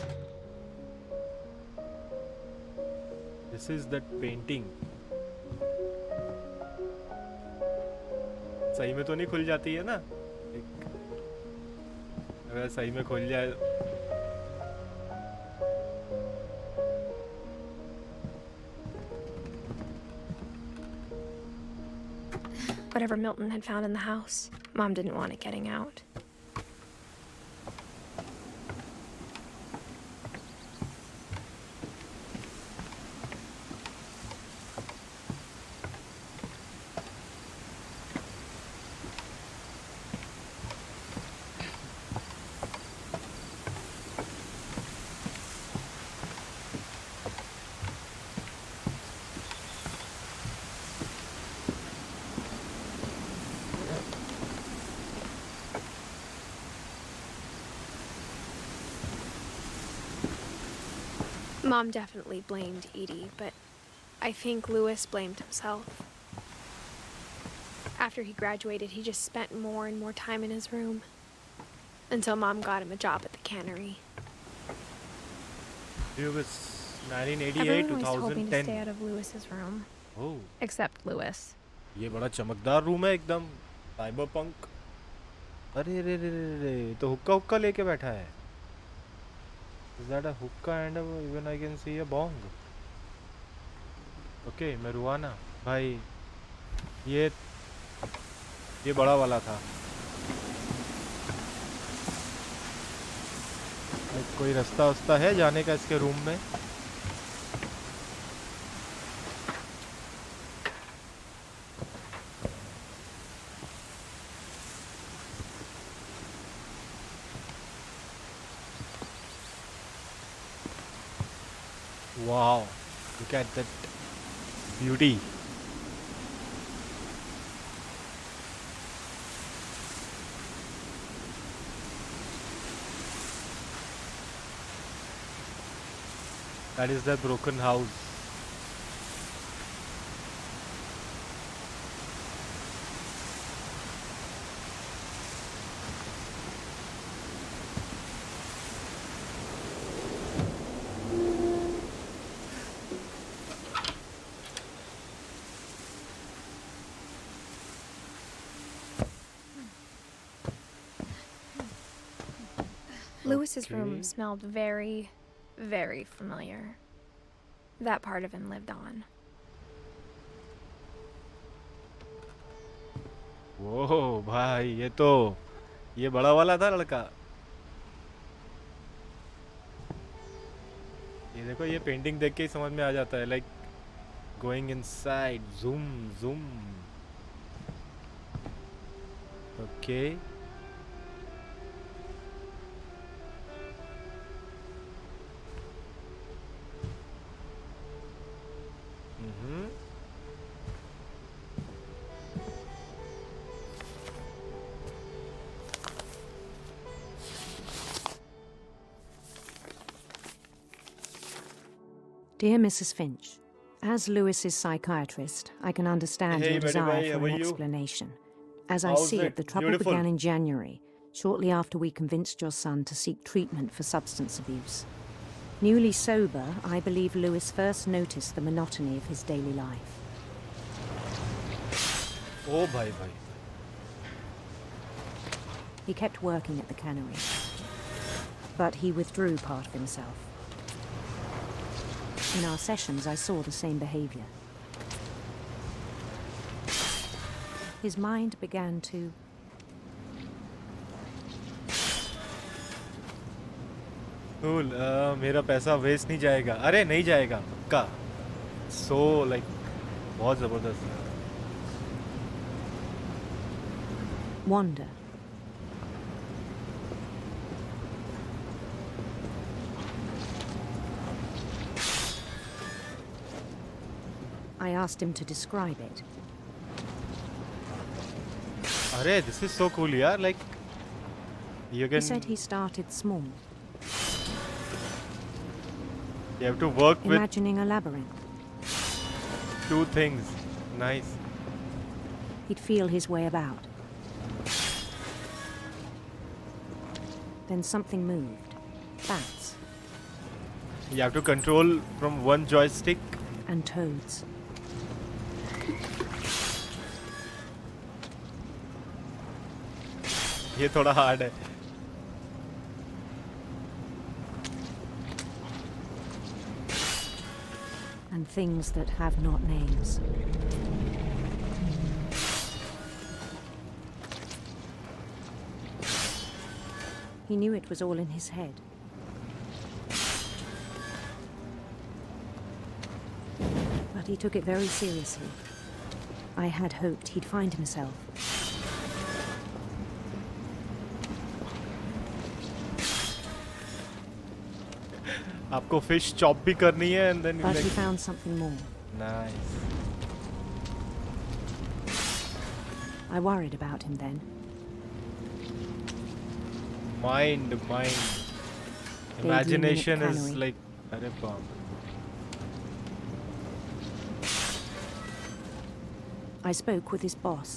This is that painting. सही में तो नहीं खुल जाती है ना. अगर सही में खुल जाए. Whatever Milton had found in the house, Mom didn't want it getting out. Mom definitely blamed Edie, but I think Lewis blamed himself. After he graduated, he just spent more and more time in his room. Until Mom got him a job at the cannery. It was 1988 Everyone was hoping to 2010. stay out of Lewis's room. Oh. Except Lewis. ये बड़ा चमकदार room है एकदम. Cyberpunk. अरे रे रे रे रे, तो हुक्का लेके बैठा है. Is that a hookah and even I can see a bong? Okay, marijuana. भाई ये बड़ा वाला था. कोई रास्ता है जाने का इसके रूम में? Wow, look at that beauty. That is the broken house. Lewis's room smelled very, very familiar. That part of him lived on. वो भाई ये बड़ा वाला था लड़का. ये देखो ये पेंटिंग देख के ही समझ में आ जाता है. Like going inside, zoom. Okay. Dear Mrs. Finch, as Lewis's psychiatrist, I can understand Hey, your Betty desire Bhai, for how an are you? explanation. As I How's see it? it, the trouble Beautiful. began in January, shortly after we convinced your son to seek treatment for substance abuse. Newly sober, I believe Lewis first noticed the monotony of his daily life. Oh, bhai. He kept working at the cannery, but he withdrew part of himself. In our sessions, I saw the same behavior. His mind began to Cool. मेरा पैसा waste नहीं जाएगा. अरे नहीं जाएगा पक्का. So like बहुत जबरदस्त. wander. I asked him to describe it. अरे this is so cool यार. Like you He can said he started small, you have to work with imagining a labyrinth. two things. Nice. He'd feel his way about. Then something moved. Bats You have to control from one joystick. and toads. ये थोड़ा hard है. And things that have not names. He knew it was all in his head. But he took it very seriously. I had hoped he'd find himself. आपको fish chop भी करनी है and then But like he found something more. nice. I worried about him then. Mind. Imagination is cannery. like अरे बाप. I spoke with his boss.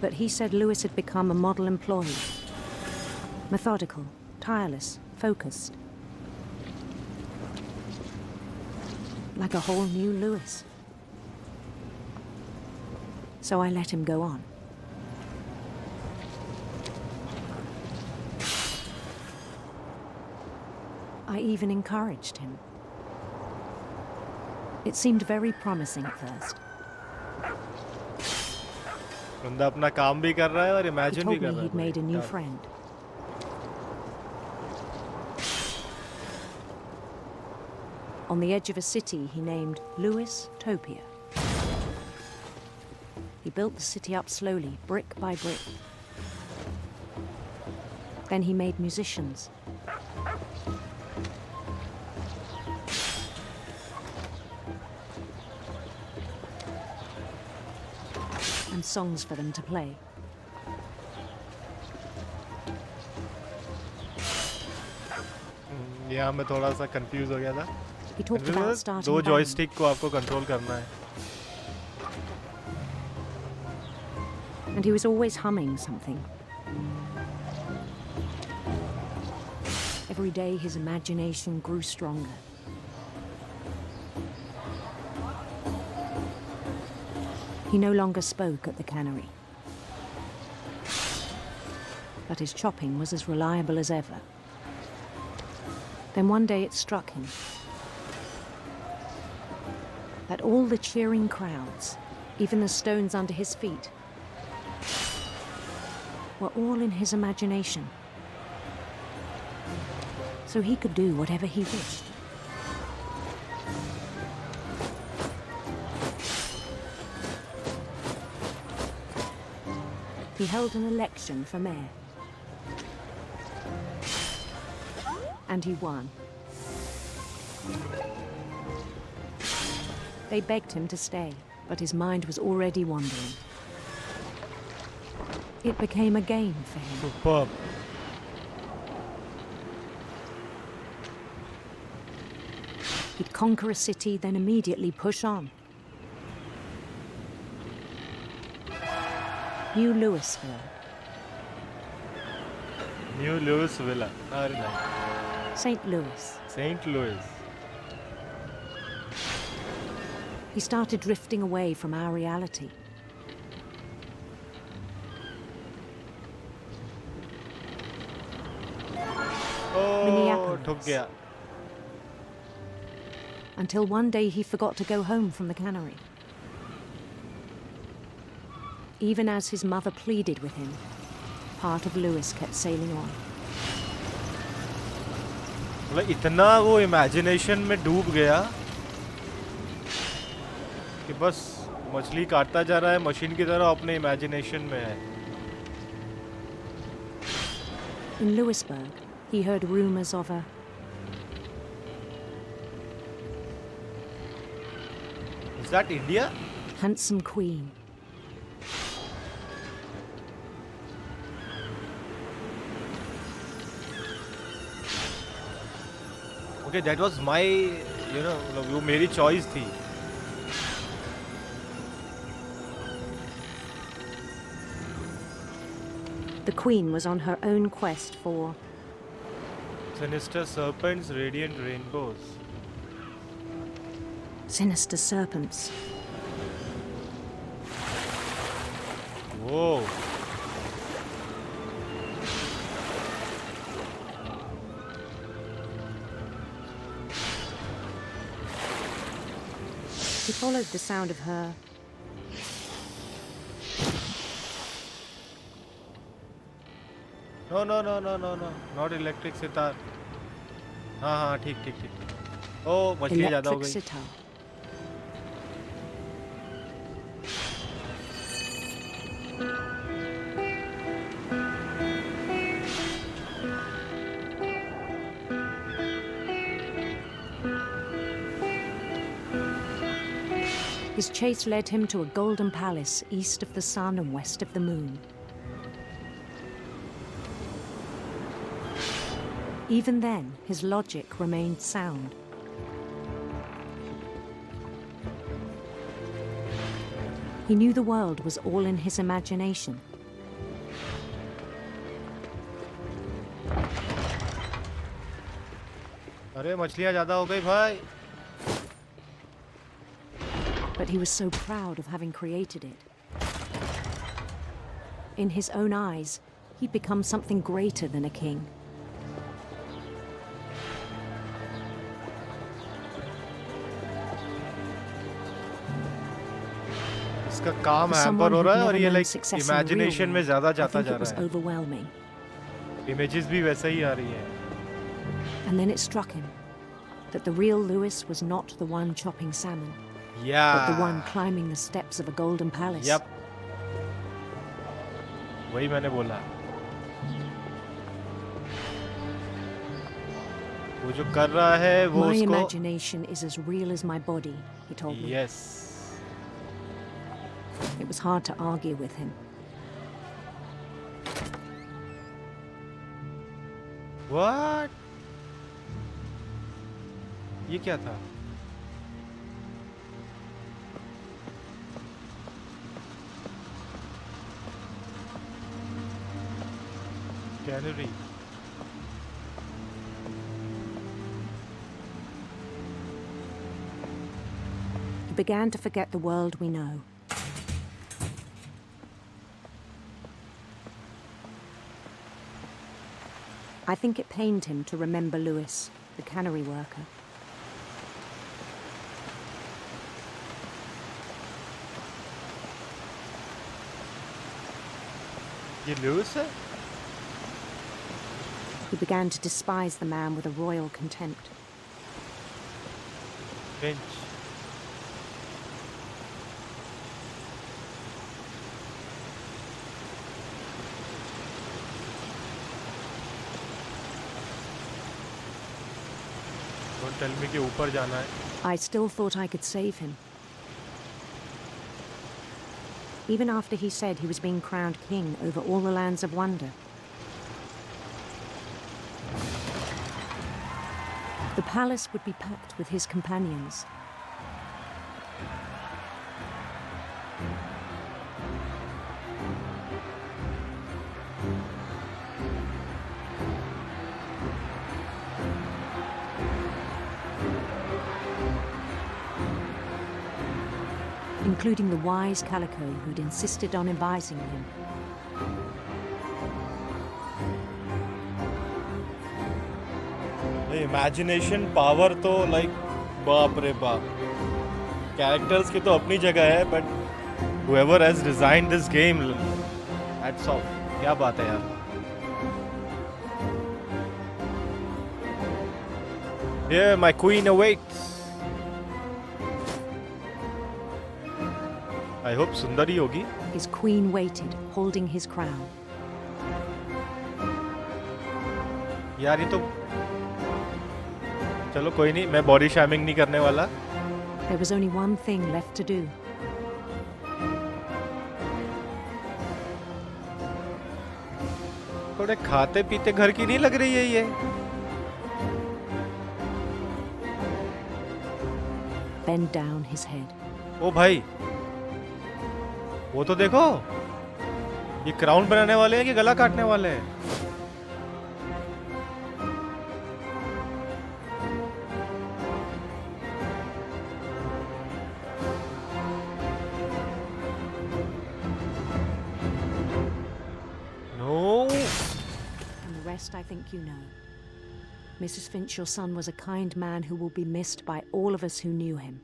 But he said Lewis had become a model employee. Methodical, tireless, focused. Like a whole new Lewis. So I let him go on. I even encouraged him. It seemed very promising at first. बंदा अपना काम भी कर रहा है और He imagine भी told me कर रहा है. he'd made a new Yeah. friend. On the edge of a city he named Lewis Topia. He built the city up slowly, brick by brick. Then he made musicians. And songs for them to play. यहाँ मैं थोड़ा सा confuse हो गया था। He talked about starting दो a band. Joystick को आपको कंट्रोल करना है। And he was always humming something. Every day his imagination grew stronger. He no longer spoke at the cannery. But his chopping was as reliable as ever. Then one day it struck him that all the cheering crowds, even the stones under his feet, were all in his imagination. So he could do whatever he wished. He held an election for mayor. And he won. They begged him to stay, but his mind was already wandering. It became a game for him. Superb. He'd conquer a city, then immediately push on. New Louisville. New Louisville. Very nice. St. Louis. St. Louis. He started drifting away from our reality. Oh, ठुक गया. Until one day he forgot to go home from the cannery. Even as his mother pleaded with him, part of Louis kept sailing on. मतलब इतना वो imagination में डूब गया कि बस मछली काटता जा रहा है मशीन की तरह अपने इमेजिनेशन में है. In Louisburg, he heard rumors of a Is that India? handsome queen. Okay, that was my, वो मेरी choice थी. The queen was on her own quest for Sinister serpents, radiant rainbows. sinister serpents. Whoa. He followed the sound of her No, not electric sitar. हाँ, ठीक. ओ, मछली ज़्यादा हो electric गई. sitar. His chase led him to a golden palace east of the sun and west of the moon. Even then, his logic remained sound. He knew the world was all in his imagination. अरे मछलियाँ ज़्यादा हो गई भाई. But he was so proud of having created it. In his own eyes, he'd become something greater than a king. इसका काम For hamper someone हो who'd रहा है never और ये known like success in the real imagination में world, ज़्यादा I जाता think जा it was रहा है. overwhelming. इमेजेस भी वैसे ही आ रही हैं. And then it struck him that the real Louis was not the one chopping salmon, Yeah. but the one climbing the steps of a golden palace. Yep. वही मैंने बोला. वो जो कर रहा है वो My उसको. imagination is as real as my body, he told me. Yes. It was hard to argue with him. What? ये क्या था? Cannery. He began to forget the world we know. I think it pained him to remember Lewis, the cannery worker. ये Lewis है? He began to despise the man with a royal contempt. Finch. Don't tell me कि ऊपर जाना है. I still thought I could save him. Even after he said he was being crowned king over all the lands of wonder. The palace would be packed with his companions. Including the wise Calico who'd insisted on advising him. Imagination power तो like बाप रे बाप. Characters की तो अपनी जगह है, but whoever has designed this game, hats off. क्या बात है यार. Yeah, my queen awaits. I hope सुंदरी होगी. His queen waited, holding his crown. यार ये तो चलो कोई नहीं, मैं बॉडी शैमिंग नहीं करने वाला. There was only one thing left to do. थोड़े खाते पीते घर की नहीं लग रही है ये. Bend down his head. ओ भाई, वो तो देखो, ये क्राउन बनाने वाले हैं कि गला काटने वाले हैं. I think you know. Mrs. Finch, your son was a kind man who will be missed by all of us who knew him.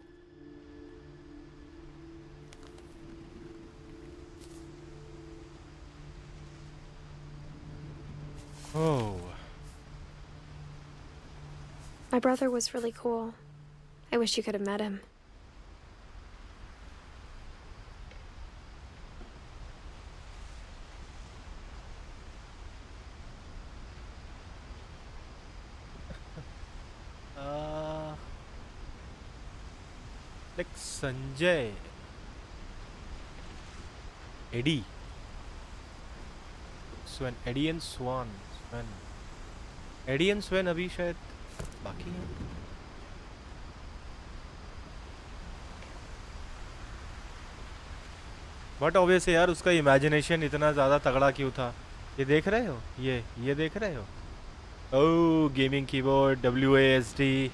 Oh. My brother was really cool. I wish you could have met him. Like Sanjay, Eddie, Sven, Eddie and Swan, Sven, Eddie and Sven अभी शायद बाकी हैं. But obviously यार उसका imagination इतना ज़्यादा तगड़ा क्यों था? ये देख रहे हो? ये देख रहे हो? Oh, gaming keyboard, WASD.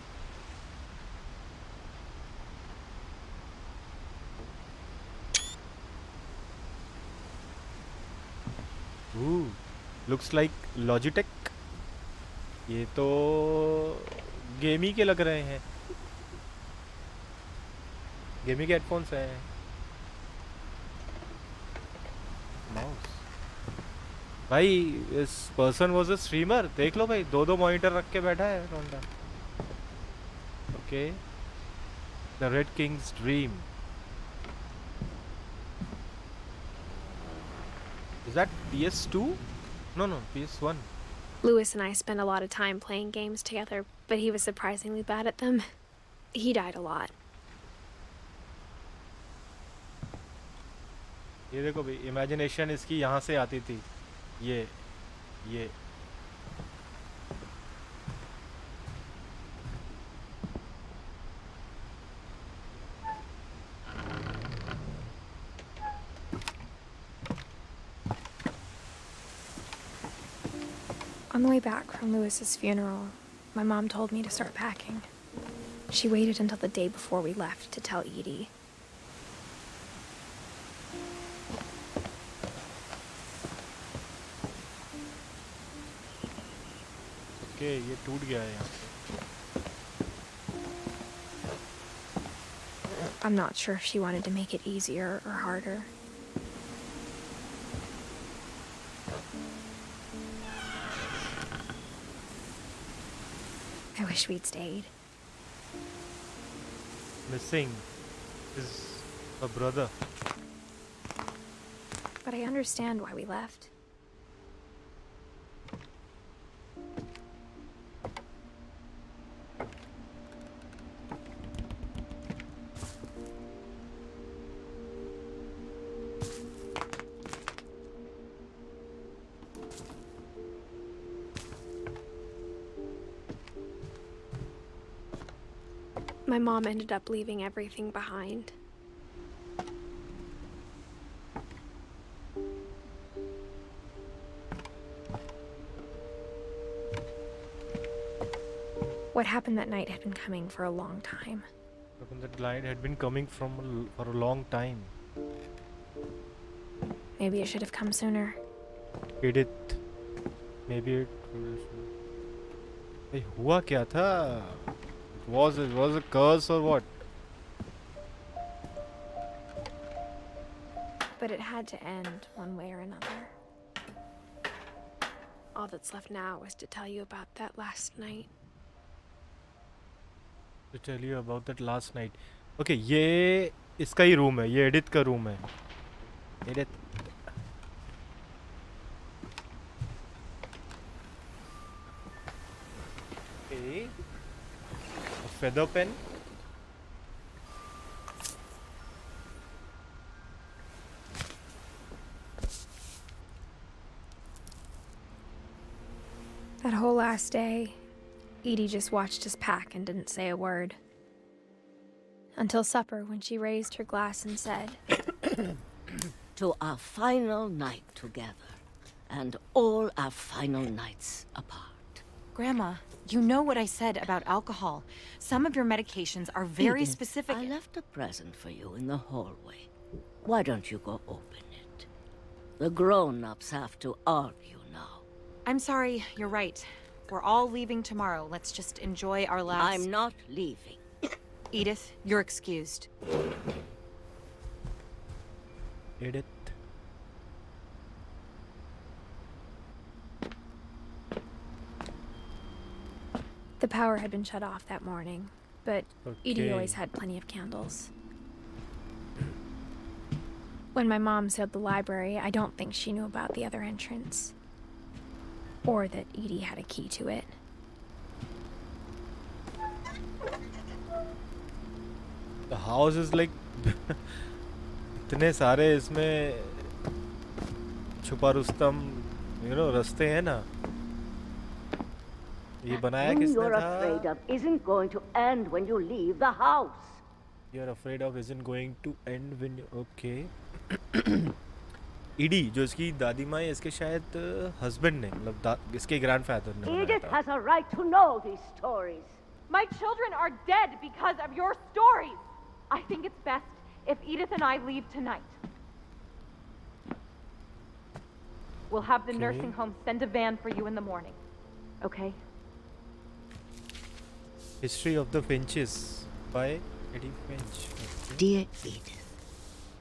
Looks like Logitech. ये तो गेमी के लग रहे हैं. गेमी के हेडफोन्स हैं. माउस. भाई इस पर्सन वाज अ स्ट्रीमर. देख लो भाई, दो मॉनिटर रख के बैठा है Rhonda. Okay, the red king's dream. Is that PS2? No, PS1. Lewis and I spent a lot of time playing games together, but he was surprisingly bad at them. He died a lot. ये देखो भाई, imagination इसकी यहाँ से आती थी. ये On the way back from Lewis's funeral, my mom told me to start packing. She waited until the day before we left to tell Edie. Okay ये टूट गया है यहाँ से. I'm not sure if she wanted to make it easier or harder. I wish we'd stayed. Missing is a brother. But I understand why we left. My mom ended up leaving everything behind. What happened that night had been coming for a long time. That line had been coming for a long time. Maybe it should have come sooner. Edith. Maybe it was. हुआ क्या था? Was it a curse or what? But it had to end one way or another. All that's left now is to tell you about that last night. To tell you about that last night. Okay, ये इसका ही room है. ये Edith का room है. Edith. Okay. A feather pen. That whole last day, Edie just watched us pack and didn't say a word. Until supper, when she raised her glass and said, To our final night together, and all our final nights apart. Grandma, you know what I said about alcohol. Some of your medications are very Edith, specific. I left a present for you in the hallway. Why don't you go open it? The grown-ups have to argue now. I'm sorry, you're right. We're all leaving tomorrow. Let's just enjoy our last... I'm not leaving. Edith, you're excused. Edith. The power had been shut off that morning, but Edie Okay. always had plenty of candles. When my mom sealed the library, I don't think she knew about the other entrance. Or that Edie had a key to it. The house is like इतने सारे इसमें छुपा रुस्तम रास्ते हैं ना. ये बनाया Thing किसने you're था? afraid of isn't going to end when you leave the house. You're afraid of isn't going to end when you... Okay. ED जो इसकी दादी माँ है, इसके शायद हस्बैंड ने मतलब इसके ग्रैंडफादर ने बनाया Edith था. has a right to know these stories. My children are dead because of your stories. I think it's best if Edith and I leave tonight. We'll have the Okay. nursing home send a van for you in the morning. Okay? History of the Finches by Edith Finch. Okay. Dear Edith,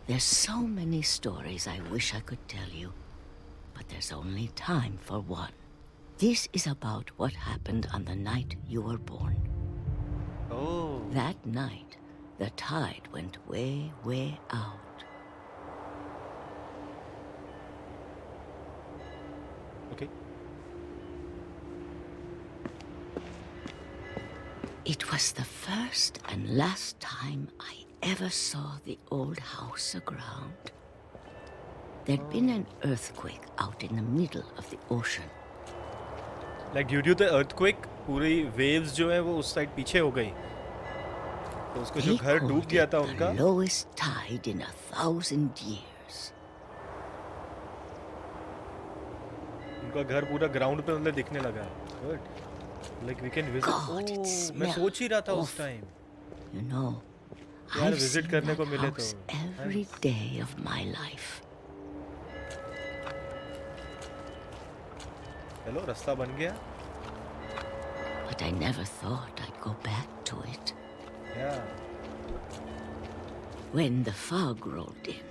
there's so many stories I wish I could tell you, but there's only time for one. This is about what happened on the night you were born. Oh. That night, the tide went way, way out. Okay. It was the first and last time I ever saw the old house aground. There'd been an earthquake out in the middle of the ocean. Like due to the earthquake, पूरी waves जो है वो उस side पीछे हो गई. तो उसको जो They घर डूब called गया it था the उनका. lowest tide in 1,000 years. उनका आपका घर पूरा ग्राउंड पे मतलब दिखने लगा है. Good. Like we can visit. God, it मैं smells सोच ही रहा था उस awful. टाइम. You know, यार I've विजिट seen करने that को मिले तो. house every day of my life. चलो रास्ता बन गया. But I never thought I'd go back to it. Yeah. When the fog rolled in,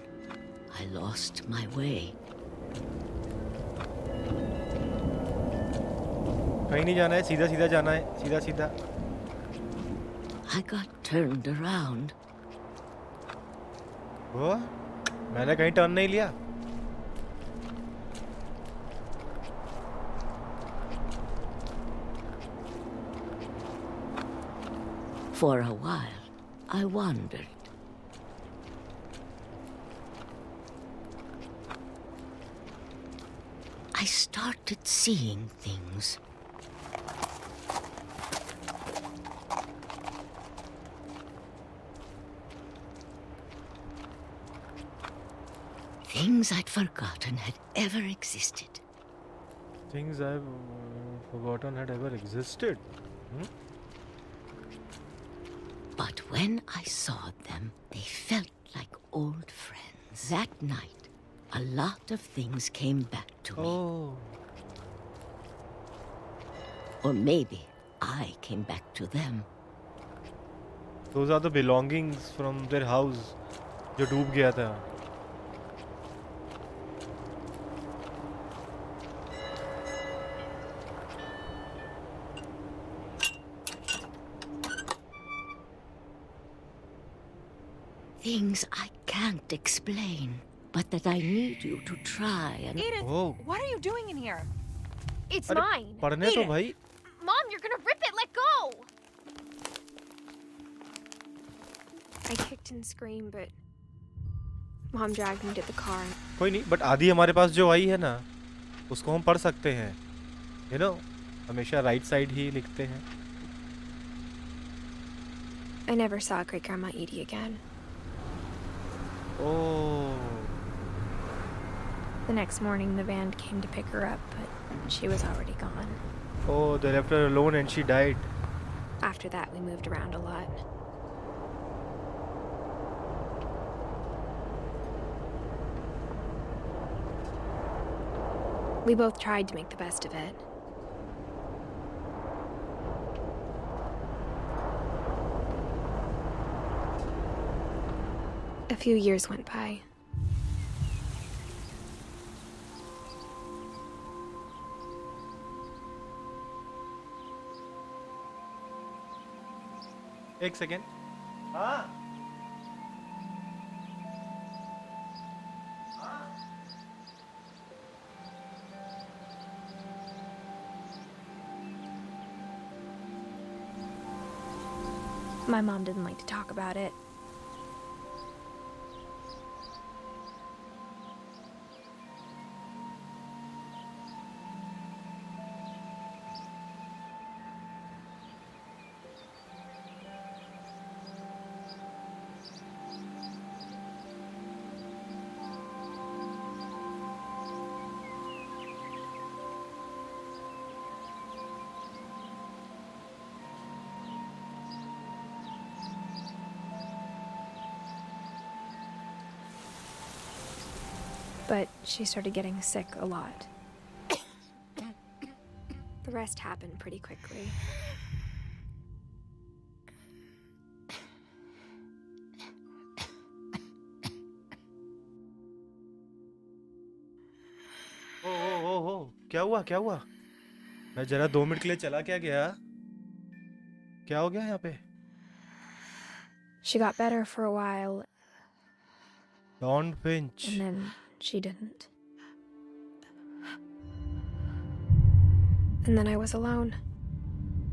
I lost my way. कहीं नहीं जाना है, सीधा सीधा जाना है, सीधा सीधा. I got turned around. वो मैंने कहीं टर्न नहीं लिया. For a while, I wandered. I started seeing things. Things I'd forgotten had ever existed. Things I've forgotten had ever existed. But when I saw them, they felt like old friends. That night, a lot of things came back to me. Oh. Or maybe I came back to them. Those are the belongings from their house जो डूब गया था. Things I can't explain, but that I need you to try and... Edith, what are you doing in here? It's mine. पढ़ने तो भाई. Mom, you're gonna rip it. Let go. I kicked and screamed, but Mom dragged me to the car. कोई नहीं, but आधी हमारे पास जो आई है ना, उसको हम पढ़ सकते हैं. You know, हमेशा राइट साइड ही लिखते हैं. I never saw Great Grandma Edie again. Oh. The next morning, the van came to pick her up, but she was already gone. Oh, they left her alone and she died. After that, we moved around a lot. We both tried to make the best of it. A few years went by. एक second. हाँ. My mom didn't like to talk about it. But she started getting sick a lot. The rest happened pretty quickly. ओ, क्या हुआ क्या हुआ? मैं जरा 2 minute के लिए चला क्या गया? क्या हो गया यहाँ पे? She got better for a while. Dawn Finch. And then she didn't. And then I was alone.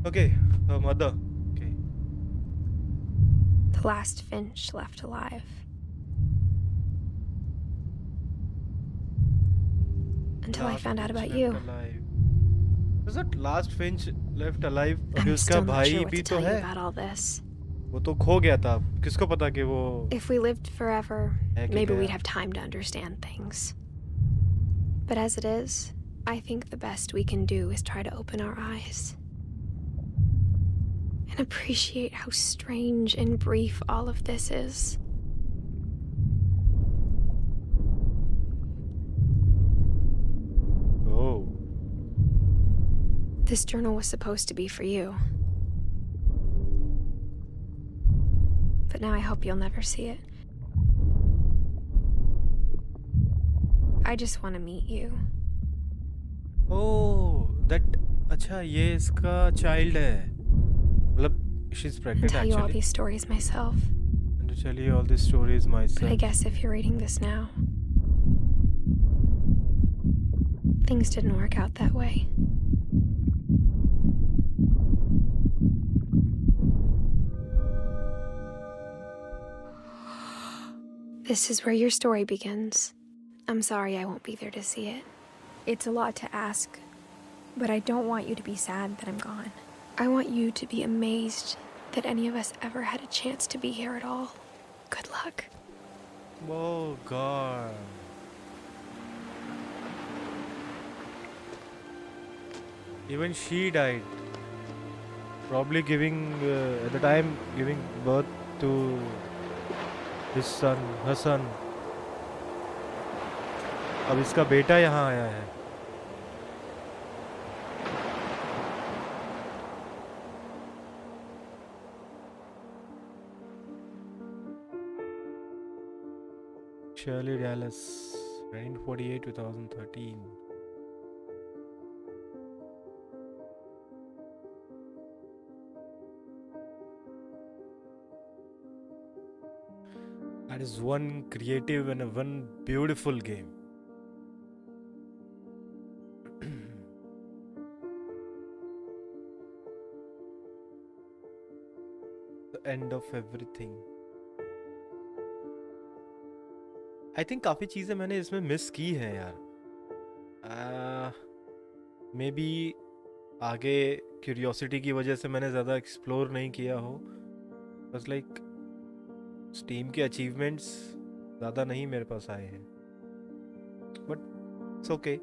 Okay, her mother. Okay. The last Finch left alive. Until I found out about you. Is it last Finch left alive? I'm अभी उसका still not भाई sure what भी to तो tell you है. about all this. वो तो खो गया था. किसको पता कि वो If we lived forever, है कि maybe क्या? we'd have time to understand things. But as it is, I think the best we can do is try to open our eyes and appreciate how strange and brief all of this is. Oh. This journal was supposed to be for you. But now I hope you'll never see it. I just want to meet you. Oh, that. अच्छा ये इसका child है. मतलब she's And pregnant tell you all actually. these stories myself. And to tell you all these stories But I myself. guess if you're reading this now, things didn't work out that way. This is where your story begins. I'm sorry I won't be there to see it. It's a lot to ask, but I don't want you to be sad that I'm gone. I want you to be amazed that any of us ever had a chance to be here at all. Good luck. Oh God. Even she died. Probably giving, at the time, giving birth to his son, her son. अब इसका बेटा यहाँ आया है. Shirley Dallas, 1948 2013. That is one creative and one beautiful game. The end of everything. I think काफी चीजें मैंने इसमें मिस की हैं यार. मे बी आगे क्यूरियोसिटी की वजह से मैंने ज़्यादा एक्सप्लोर नहीं किया हो. बस लाइक स्टीम के अचीवमेंट्स ज़्यादा नहीं मेरे पास आए हैं. But it's okay.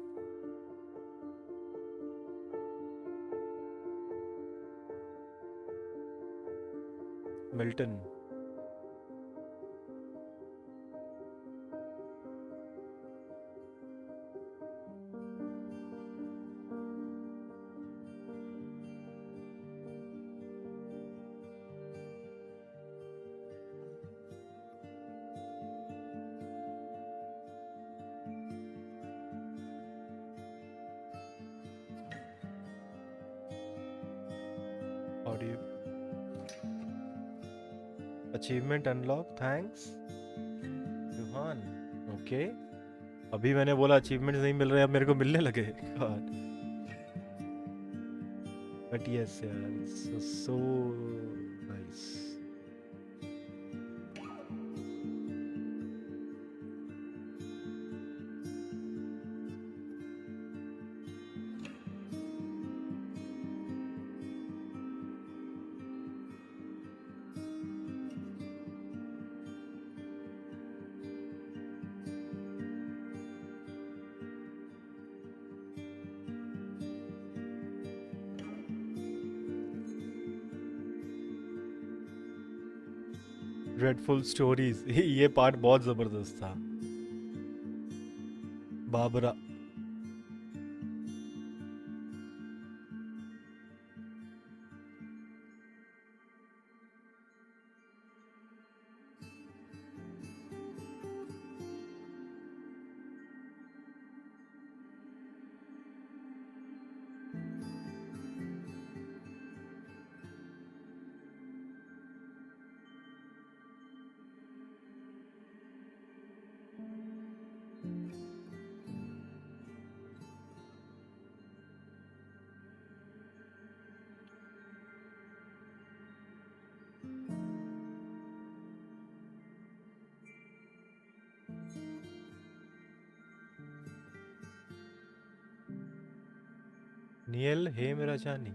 Milton. Audio. Achievement unlock. Thanks. Yuhan. Okay. अभी मैंने बोला अचीवमेंट्स नहीं मिल रहे, अब मेरे को मिलने लगे. God. But yes, yeah, it's so nice. Dreadful stories. ये पार्ट बहुत जबरदस्त था. बाबरा. नियल हे मेरा जानी.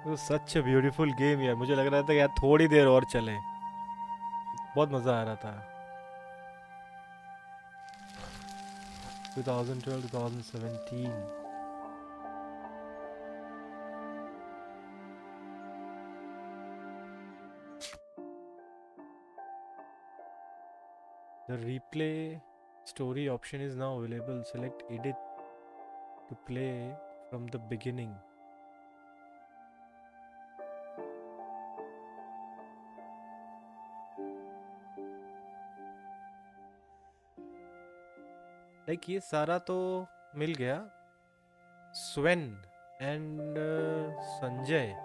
तो सच अ ब्यूटीफुल गेम यार, मुझे लग रहा था यार थोड़ी देर और चले, बहुत मजा आ रहा था। 2012 2017 The replay story option is now available. Select edit to play from the beginning. Like ये सारा तो मिल गया। Sven and Sanjay,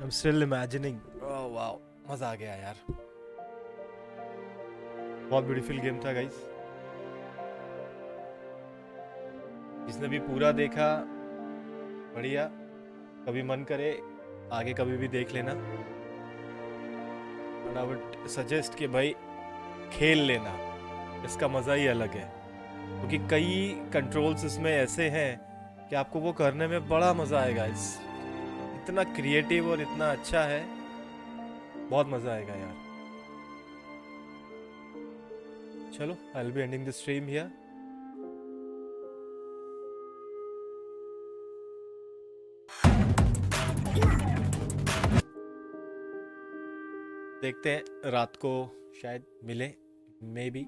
I'm still imagining. Oh wow, मजा आ गया यार, बहुत ब्यूटीफुल गेम था गाइस। जिसने भी पूरा देखा बढ़िया, कभी मन करे आगे कभी भी देख लेना। And I would suggest कि भाई खेल लेना, इसका मज़ा ही अलग है, क्योंकि कई कंट्रोल्स इसमें ऐसे हैं कि आपको वो करने में बड़ा मज़ा आएगा। इतना क्रिएटिव और इतना अच्छा है, बहुत मज़ा आएगा यार। चलो, I will be ending the stream here. देखते हैं रात को शायद मिले, मे बी।